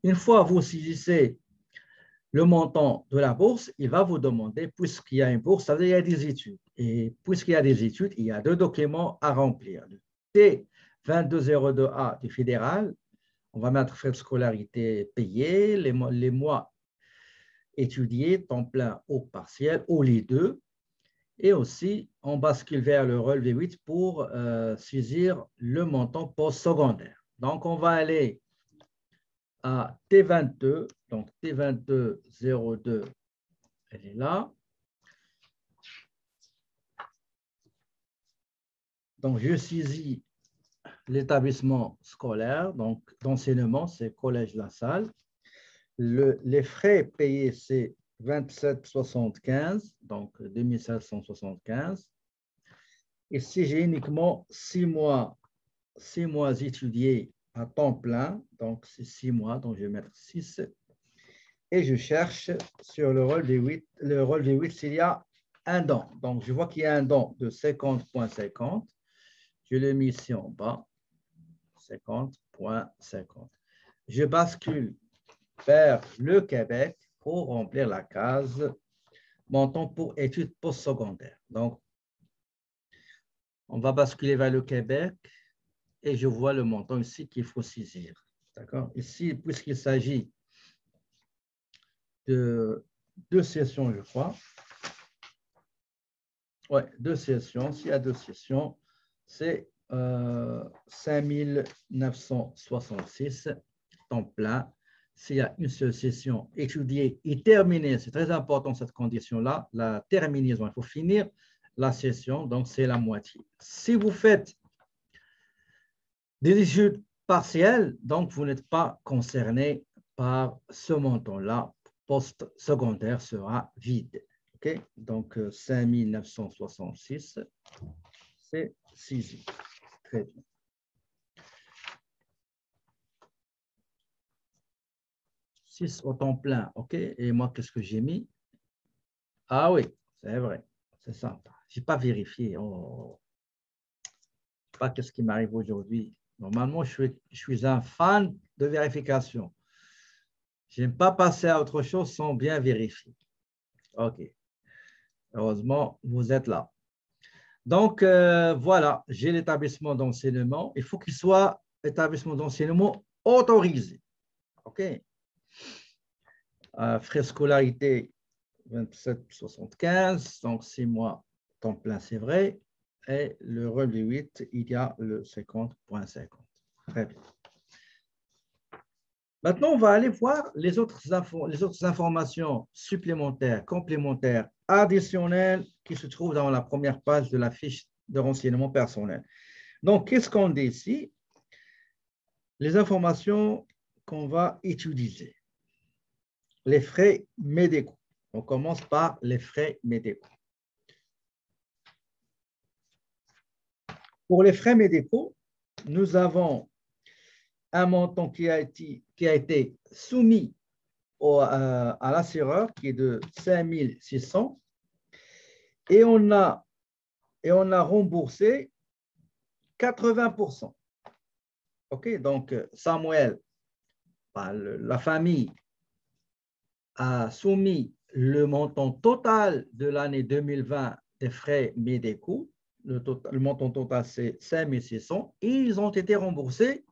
Une fois vous saisissez le montant de la bourse, il va vous demander, puisqu'il y a une bourse, ça veut dire qu'il y a des études. Et puisqu'il y a des études, il y a deux documents à remplir. Le T2202A du fédéral, on va mettre frais de scolarité payés, les mois étudiés, temps plein ou partiel, ou les deux. Et aussi, on bascule vers le relevé 8 pour saisir le montant postsecondaire. Donc, on va aller à T22, donc T2202, elle est là. Donc, je saisis l'établissement scolaire, donc d'enseignement, c'est Collège La Salle. Les frais payés, c'est 27,75, donc 2775. Et si j'ai uniquement 6 mois étudiés à temps plein, donc c'est 6 mois, donc je vais mettre 6. Et je cherche sur le relevé 8. Le relevé 8, s'il y a un don. Donc, je vois qu'il y a un don de 50,50. Je l'ai mis ici en bas. 50,50. Je bascule vers le Québec pour remplir la case montant pour études postsecondaires. Donc, on va basculer vers le Québec et je vois le montant ici qu'il faut saisir. D'accord? Ici, puisqu'il s'agit de 2 sessions, je crois. Oui, 2 sessions. S'il y a 2 sessions, c'est 5 966 temps plein. S'il y a une seule session étudiée et terminée, c'est très important cette condition-là, la terminaison, il faut finir la session, donc c'est la moitié. Si vous faites des études partielles, donc vous n'êtes pas concerné par ce montant-là, post-secondaire sera vide. Okay? Donc 5 966, c'est 6. Très bien. Au temps plein, OK. Et moi, qu'est-ce que j'ai mis? Ah oui, c'est vrai. C'est ça. Je n'ai pas vérifié. Oh. Je ne sais pas qu'est-ce qui m'arrive aujourd'hui. Normalement, je suis un fan de vérification. Je n'aime pas passer à autre chose sans bien vérifier. OK. Heureusement, vous êtes là. Donc, voilà, j'ai l'établissement d'enseignement. Il faut qu'il soit établissement d'enseignement autorisé. OK. Frais scolarité, 27,75, donc 6 mois temps plein, c'est vrai. Et le relevé 8, il y a le 50,50. Très bien. Maintenant, on va aller voir les autres informations supplémentaires, complémentaires, additionnelles qui se trouvent dans la première page de la fiche de renseignement personnel. Donc, qu'est-ce qu'on dit ici? Les informations qu'on va utiliser. Les frais médicaux. On commence par les frais médicaux. Pour les frais médicaux, nous avons un montant qui a été soumis à l'assureur qui est de 5 600 et on a remboursé 80%. OK, donc Samuel, la famille a soumis le montant total de l'année 2020 des frais médicaux le montant total, c'est 5 600 et ils ont été remboursés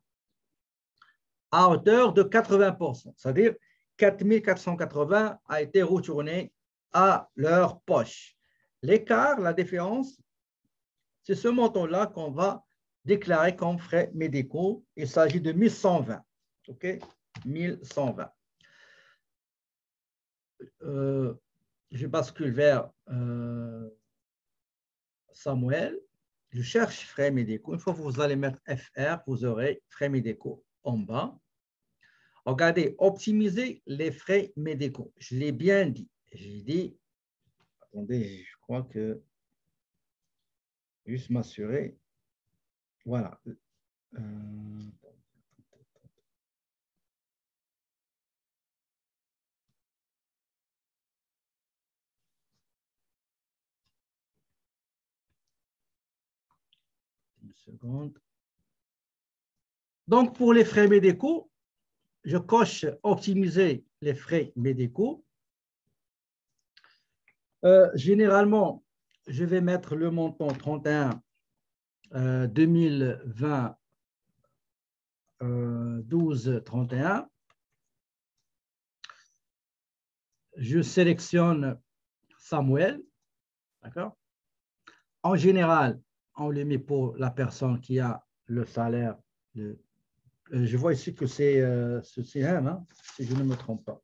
à hauteur de 80%, c'est-à-dire 4 480 a été retourné à leur poche. L'écart, la différence, c'est ce montant-là qu'on va déclarer comme frais médicaux. Il s'agit de 1120. OK? 1120. Je bascule vers Samuel. Je cherche frais médicaux. Une fois que vous allez mettre FR, vous aurez frais médicaux en bas. Regardez, optimiser les frais médicaux. Je l'ai bien dit. J'ai dit, attendez, je crois que, juste m'assurer. Voilà. Une seconde. Donc, pour les frais médicaux, je coche optimiser les frais médicaux. Généralement, je vais mettre le montant 31 2020 12 31. Je sélectionne Samuel. D'accord? En général, on le met pour la personne qui a le salaire. Je vois ici que c'est CM, hein, si je ne me trompe pas.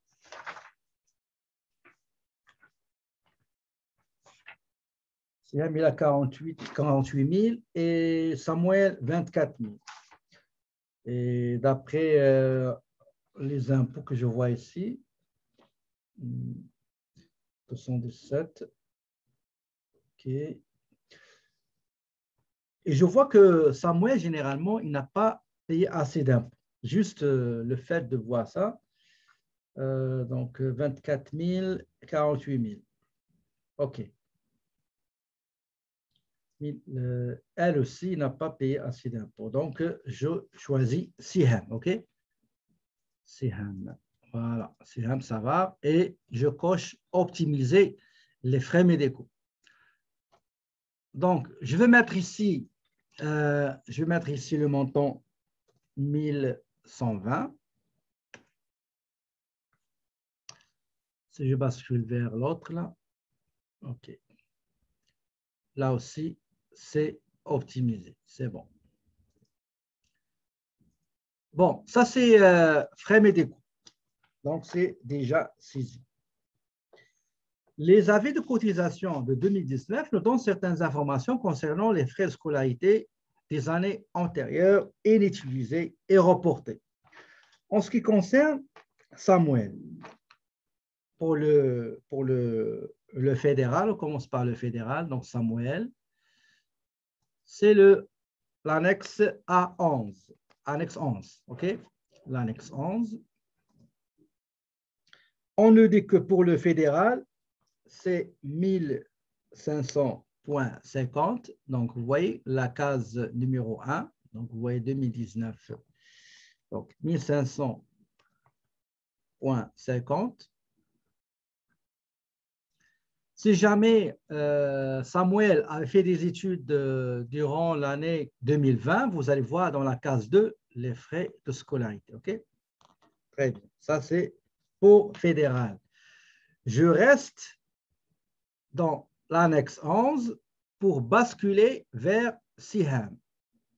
CM, il a 48 000 et Samuel, 24 000. Et d'après les impôts que je vois ici, 77, OK. Et je vois que Samuel, généralement, il n'a pas payé assez d'impôts. Juste le fait de voir ça. Donc, 24 000, 48 000. OK. Elle aussi n'a pas payé assez d'impôts. Donc, je choisis Siham. OK? Siham. Voilà. Siham, ça va. Et je coche optimiser les frais médicaux. Donc, je vais mettre ici le montant 1120. Si je bascule vers l'autre, là, OK. Là aussi, c'est optimisé. C'est bon. Bon, ça, c'est frais médicaux. Donc, c'est déjà saisi. Les avis de cotisation de 2019 nous donnent certaines informations concernant les frais de scolarité des années antérieures inutilisés et reportés. En ce qui concerne Samuel, pour le fédéral, on commence par le fédéral, donc Samuel, c'est l'annexe A11, annexe 11, OK? L'annexe 11. On nous dit que pour le fédéral, c'est 1500,50. Donc, vous voyez la case numéro 1. Donc, vous voyez 2019. Donc, 1500,50. Si jamais Samuel avait fait des études durant l'année 2020, vous allez voir dans la case 2 les frais de scolarité. OK? Très bien. Ça, c'est pour fédéral. Je reste dans l'annexe 11 pour basculer vers Siham.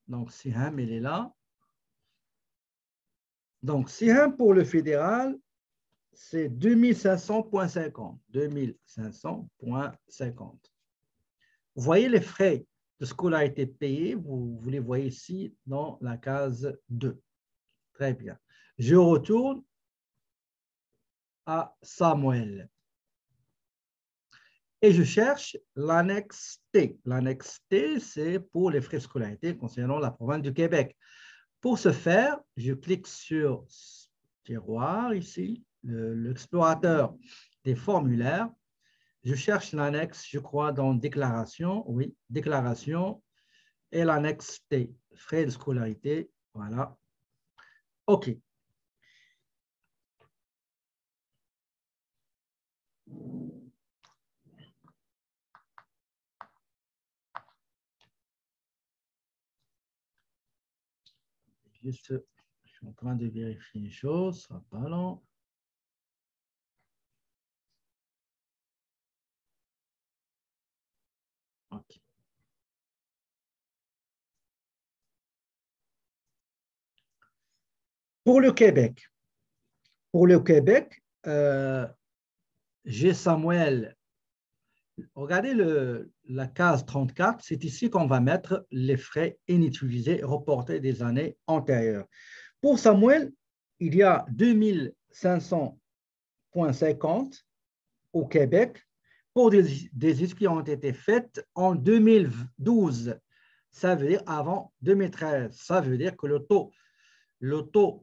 Donc, Siham, il est là. Donc, Siham pour le fédéral, c'est 2500,50. 2500,50. Vous voyez les frais de scolarité payés, vous les voyez ici dans la case 2. Très bien. Je retourne à Samuel. Et je cherche l'annexe T. L'annexe T, c'est pour les frais de scolarité concernant la province du Québec. Pour ce faire, je clique sur tiroir ici, l'explorateur des formulaires. Je cherche l'annexe, je crois, dans déclaration. Oui, déclaration et l'annexe T, frais de scolarité. Voilà. OK. Juste, je suis en train de vérifier une chose, ça va pas long. OK. Pour le Québec, j'ai Samuel. Regardez la case 34, c'est ici qu'on va mettre les frais inutilisés reportés des années antérieures. Pour Samuel, il y a 2500,50 au Québec pour des études qui ont été faites en 2012. Ça veut dire avant 2013. Ça veut dire que le taux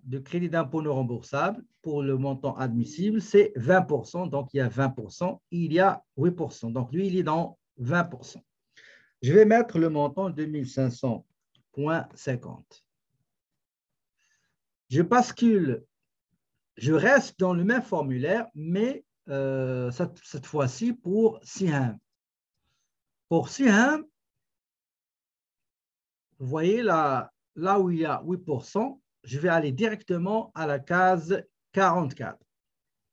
de crédit d'impôt non remboursable pour le montant admissible, c'est 20%. Donc, il y a 20%, il y a 8%. Donc, lui, il est dans 20%. Je vais mettre le montant 2500,50. Je bascule, je reste dans le même formulaire, mais cette fois-ci pour Siham. Pour Siham, vous voyez là où il y a 8%, je vais aller directement à la case 44.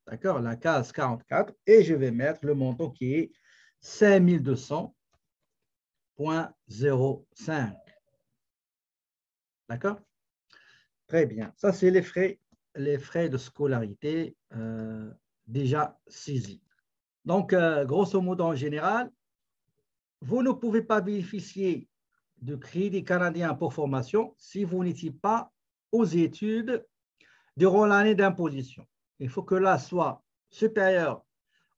D'accord, la case 44, et je vais mettre le montant qui est 5200,05. D'accord? Très bien. Ça, c'est les frais de scolarité déjà saisis. Donc, grosso modo, en général, vous ne pouvez pas bénéficier de crédit canadien pour formation si vous n'étiez pas aux études durant l'année d'imposition. Il faut que là soit supérieur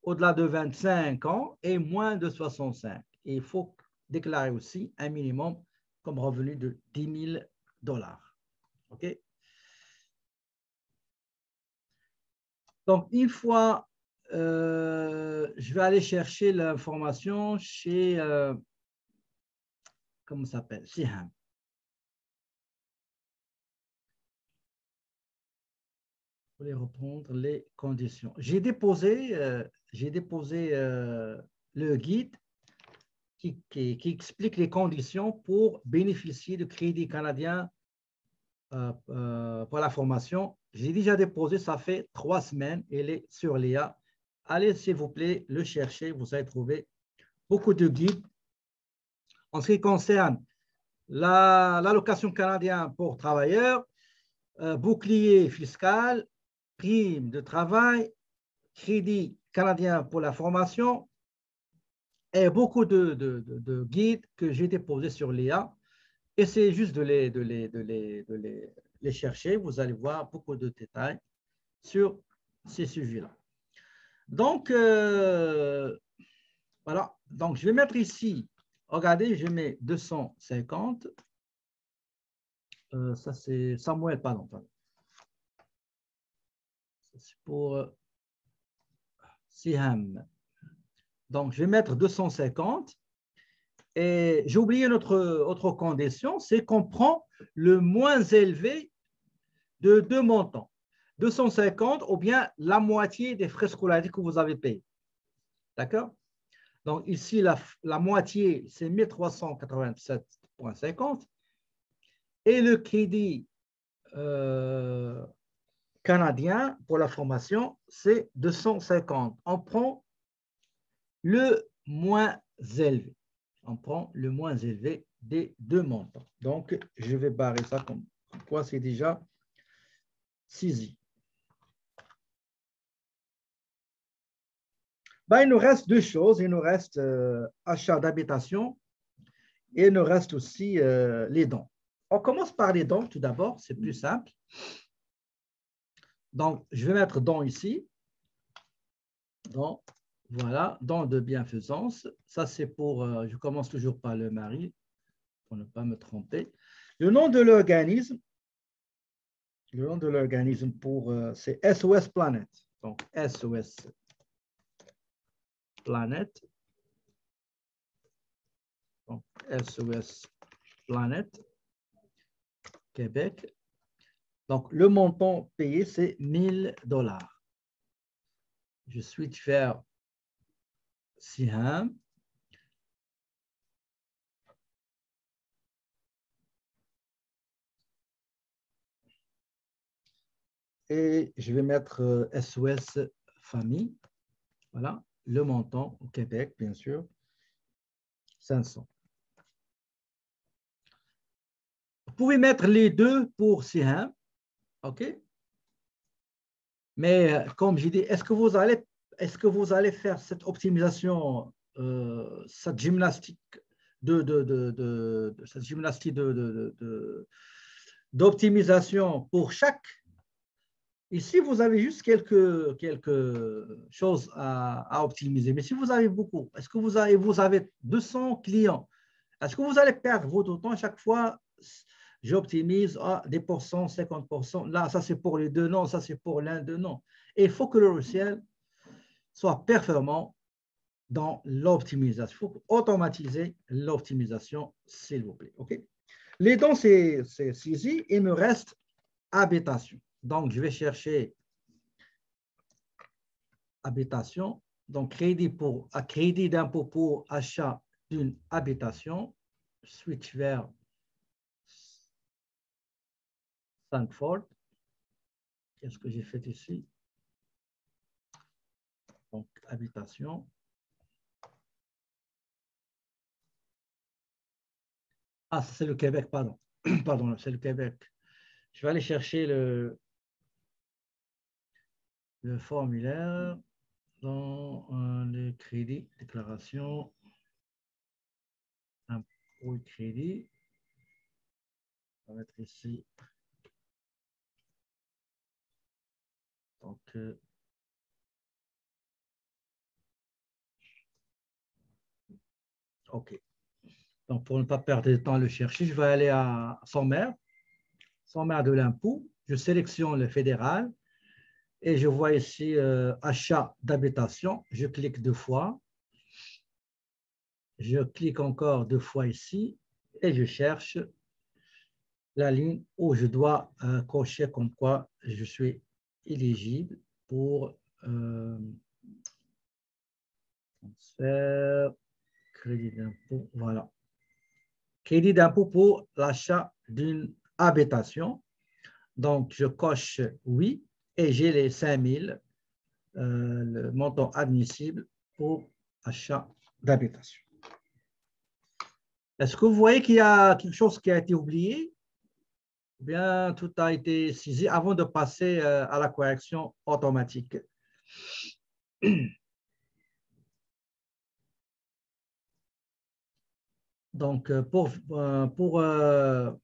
au-delà de 25 ans et moins de 65. Et il faut déclarer aussi un minimum comme revenu de 10 000 $. OK? Donc, une fois, je vais aller chercher l'information chez, comment ça s'appelle? Siham. Pour les reprendre les conditions. J'ai déposé le guide qui explique les conditions pour bénéficier de crédit canadien pour la formation. J'ai déjà déposé, ça fait 3 semaines, il est sur l'IA. Allez, s'il vous plaît, le chercher, vous allez trouver beaucoup de guides. En ce qui concerne l'allocation canadienne pour travailleurs, bouclier fiscal, prime de travail, crédit canadien pour la formation et beaucoup de guides que j'ai déposés sur l'IA. Essayez juste de les chercher. Vous allez voir beaucoup de détails sur ces sujets-là. Donc, voilà. Donc, je vais mettre ici, regardez, je mets 250. Ça, c'est Samuel, pardon. C'est pour Siham. Donc, je vais mettre 250. Et j'ai oublié notre autre condition, c'est qu'on prend le moins élevé de deux montants. 250 ou bien la moitié des frais scolaires que vous avez payés. D'accord? Donc, ici, la moitié, c'est 1387,50. Et le crédit canadien pour la formation, c'est 250. On prend le moins élevé. On prend le moins élevé des deux montants. Donc, je vais barrer ça comme quoi c'est déjà saisi. Ben, il nous reste deux choses. Il nous reste achat d'habitation et il nous reste aussi les dons. On commence par les dons tout d'abord, c'est plus simple. Donc, je vais mettre dons ici. Dons, voilà, dons de bienfaisance. Ça, c'est pour, je commence toujours par le mari, pour ne pas me tromper. Le nom de l'organisme, pour, c'est SOS Planet. Donc, SOS Planet. Donc, SOS Planet, Québec. Donc, le montant payé, c'est 1 000 $. Je switch vers Siham. et je vais mettre SOS famille. Voilà, le montant au Québec, bien sûr, 500. Vous pouvez mettre les deux pour Siham, OK? Mais comme j'ai dit, est-ce que vous allez faire cette optimisation, cette gymnastique cette gymnastique d'optimisation pour chaque. Ici, vous avez juste quelques choses à optimiser. Mais si vous avez beaucoup, est-ce que vous avez 200 clients, est-ce que vous allez perdre votre temps à chaque fois? J'optimise des pourcents, 50%. Là, ça c'est pour les deux, non, ça c'est pour l'un, deux, non. Et il faut que le logiciel soit performant dans l'optimisation. Il faut automatiser l'optimisation, s'il vous plaît. OK? Les dons, c'est saisi. Il me reste habitation. Donc, je vais chercher habitation. Donc, crédit d'impôt pour achat d'une habitation. Switch vers Stanford. Qu'est-ce que j'ai fait ici? Donc, habitation. Ah, c'est le Québec, pardon. Pardon, c'est le Québec. Je vais aller chercher le formulaire dans le crédit, déclaration, impôt et crédit. On va mettre ici. Donc, OK. Donc, pour ne pas perdre de temps à le chercher, je vais aller à sommaire de l'impôt. Je sélectionne le fédéral et je vois ici achat d'habitation. Je clique 2 fois. Je clique encore 2 fois ici et je cherche la ligne où je dois cocher comme quoi je suis éligible pour transfert, crédit d'impôt. Voilà. Crédit d'impôt pour l'achat d'une habitation. Donc, je coche oui et j'ai les 5 000, le montant admissible pour achat d'habitation. Est-ce que vous voyez qu'il y a quelque chose qui a été oublié? Ou bien tout a été saisi avant de passer à la correction automatique? Donc, pour le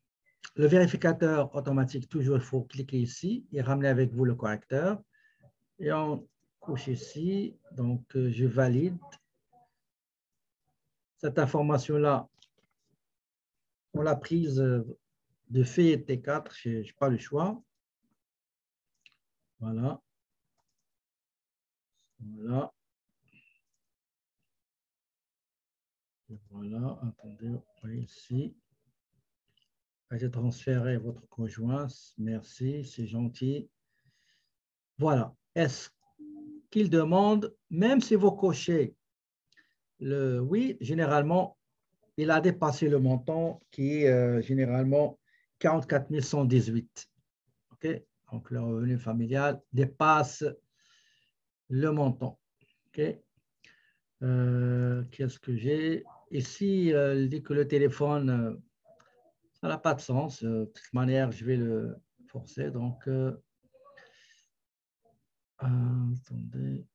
vérificateur automatique, toujours, il faut cliquer ici et ramener avec vous le correcteur. Et on couche ici. Donc, je valide. Cette information-là, on l'a prise de fait T4, je n'ai pas le choix. Voilà. Voilà. Et voilà, attendez, oui, ici. J'ai transféré votre conjoint. Merci, c'est gentil. Voilà. Est-ce qu'il demande, même si vous cochez le oui, généralement, il a dépassé le montant qui est généralement 44 118. OK? Donc, le revenu familial dépasse le montant. OK? Qu'est-ce que j'ai? Ici, il dit que le téléphone, ça n'a pas de sens. De toute manière, je vais le forcer. Donc, attendez.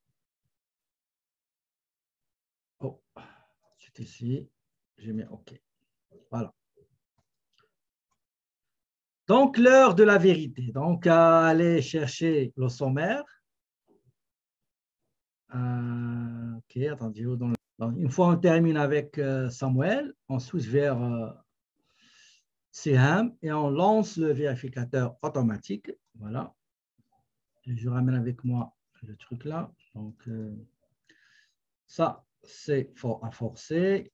Oh, c'est ici. Je mets OK. Voilà. Donc, l'heure de la vérité. Donc, aller chercher le sommaire. OK, attendez. Donc, une fois on termine avec Samuel, on switch vers Siham et on lance le vérificateur automatique. Voilà. Et je ramène avec moi le truc là. Donc, ça, c'est à forcer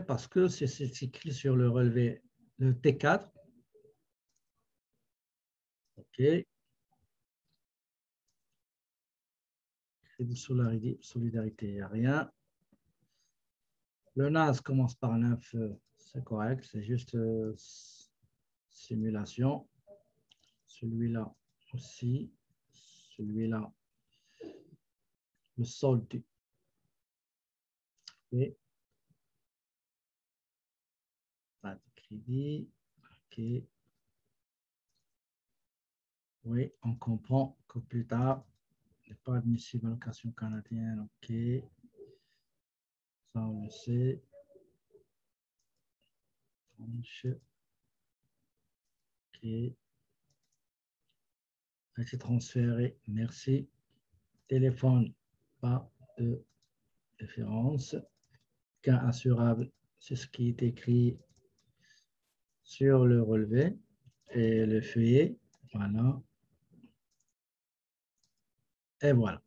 parce que c'est écrit sur le relevé, le T4. OK. Crédit solidarité, il n'y a rien. Le NAS commence par 9, c'est correct, c'est juste simulation. Celui-là aussi. celui-là, le solde. Et pas de crédit. OK. Oui, on comprend que plus tard, n'est pas admissible à location canadienne. OK. Ça, on le sait. OK. A été transféré. Merci. Téléphone, pas de référence. Cas assurable, c'est ce qui est écrit sur le relevé et le feuillet. Voilà. Et voilà.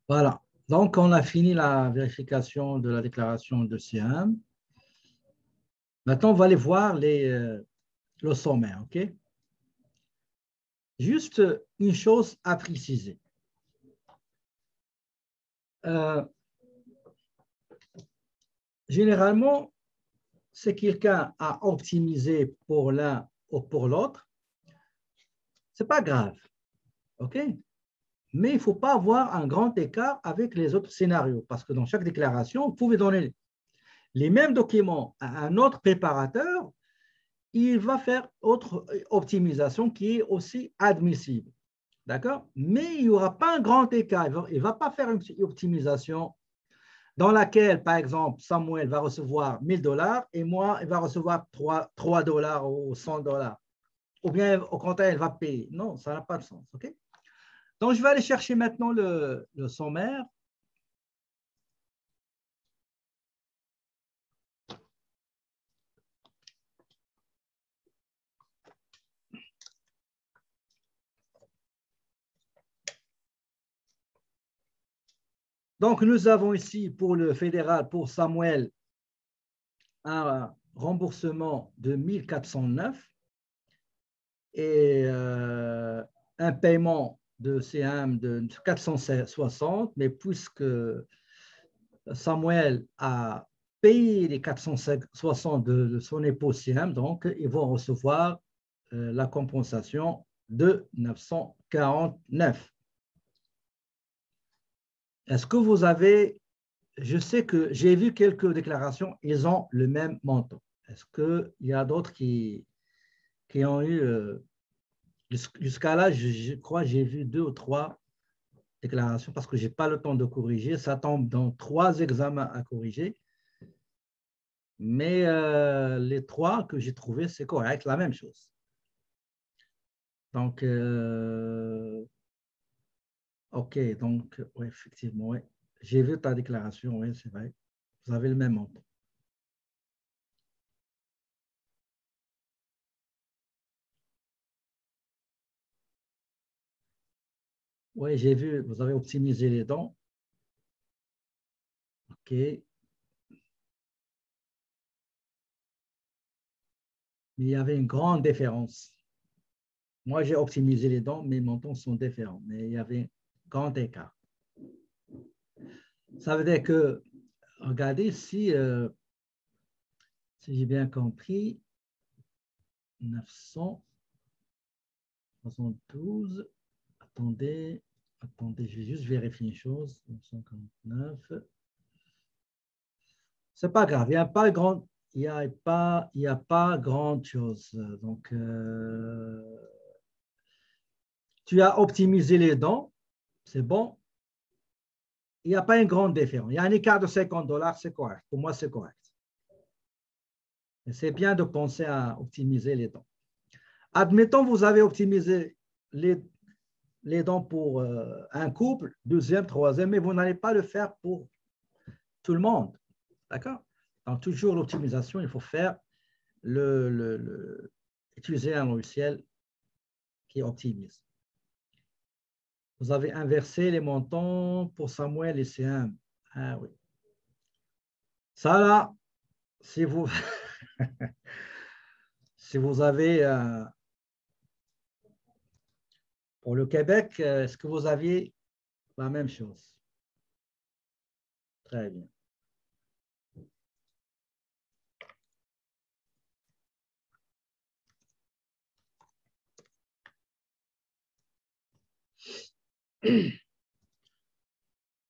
Voilà. Donc, on a fini la vérification de la déclaration de Siam. Maintenant, on va aller voir le sommaire. OK? Juste une chose à préciser. Généralement, si quelqu'un a optimisé pour l'un ou pour l'autre, ce n'est pas grave. OK? Mais il ne faut pas avoir un grand écart avec les autres scénarios parce que dans chaque déclaration, vous pouvez donner les mêmes documents à un autre préparateur, il va faire autre optimisation qui est aussi admissible. D'accord? Mais il n'y aura pas un grand écart. Il ne va pas faire une optimisation dans laquelle, par exemple, Samuel va recevoir 1000 $ et moi, il va recevoir 3 $ ou 100 $. Ou bien, au contraire, il va payer. Non, ça n'a pas de sens. OK? Donc, je vais aller chercher maintenant le sommaire. Donc, nous avons ici pour le fédéral, pour Samuel, un remboursement de 1409 et un paiement de CM de 460, mais puisque Samuel a payé les 460 de son époux CM, donc ils vont recevoir la compensation de 949. Est-ce que vous avez, je sais que j'ai vu quelques déclarations, ils ont le même montant. Est-ce qu'il y a d'autres qui ont eu, jusqu'à là, je crois, j'ai vu 2 ou 3 déclarations parce que je n'ai pas le temps de corriger. Ça tombe dans 3 examens à corriger. Mais les 3 que j'ai trouvés, c'est correct, la même chose. Donc, OK, donc, ouais, effectivement, ouais. J'ai vu ta déclaration, oui, c'est vrai. Vous avez le même montant. Oui, j'ai vu, vous avez optimisé les dons. OK. Mais il y avait une grande différence. Moi, j'ai optimisé les dons, mes montants sont différents, mais il y avait un grand écart. Ça veut dire que, regardez, si j'ai bien compris, 972, attendez, je vais juste vérifier une chose, 949. C'est pas grave, il n'y a pas grand, il y a pas grande chose. Donc, tu as optimisé les dons, c'est bon. Il n'y a pas une grande différence. Il y a un écart de 50 $, c'est correct. Pour moi, c'est correct. C'est bien de penser à optimiser les dons. Admettons, vous avez optimisé les dons pour un couple, deuxième, troisième, mais vous n'allez pas le faire pour tout le monde. D'accord? Donc, toujours l'optimisation, il faut faire utiliser un logiciel qui optimise. Vous avez inversé les montants pour Samuel et CM. Ah oui. Ça là, si vous, si vous avez pour le Québec, est-ce que vous aviez la même chose? Très bien.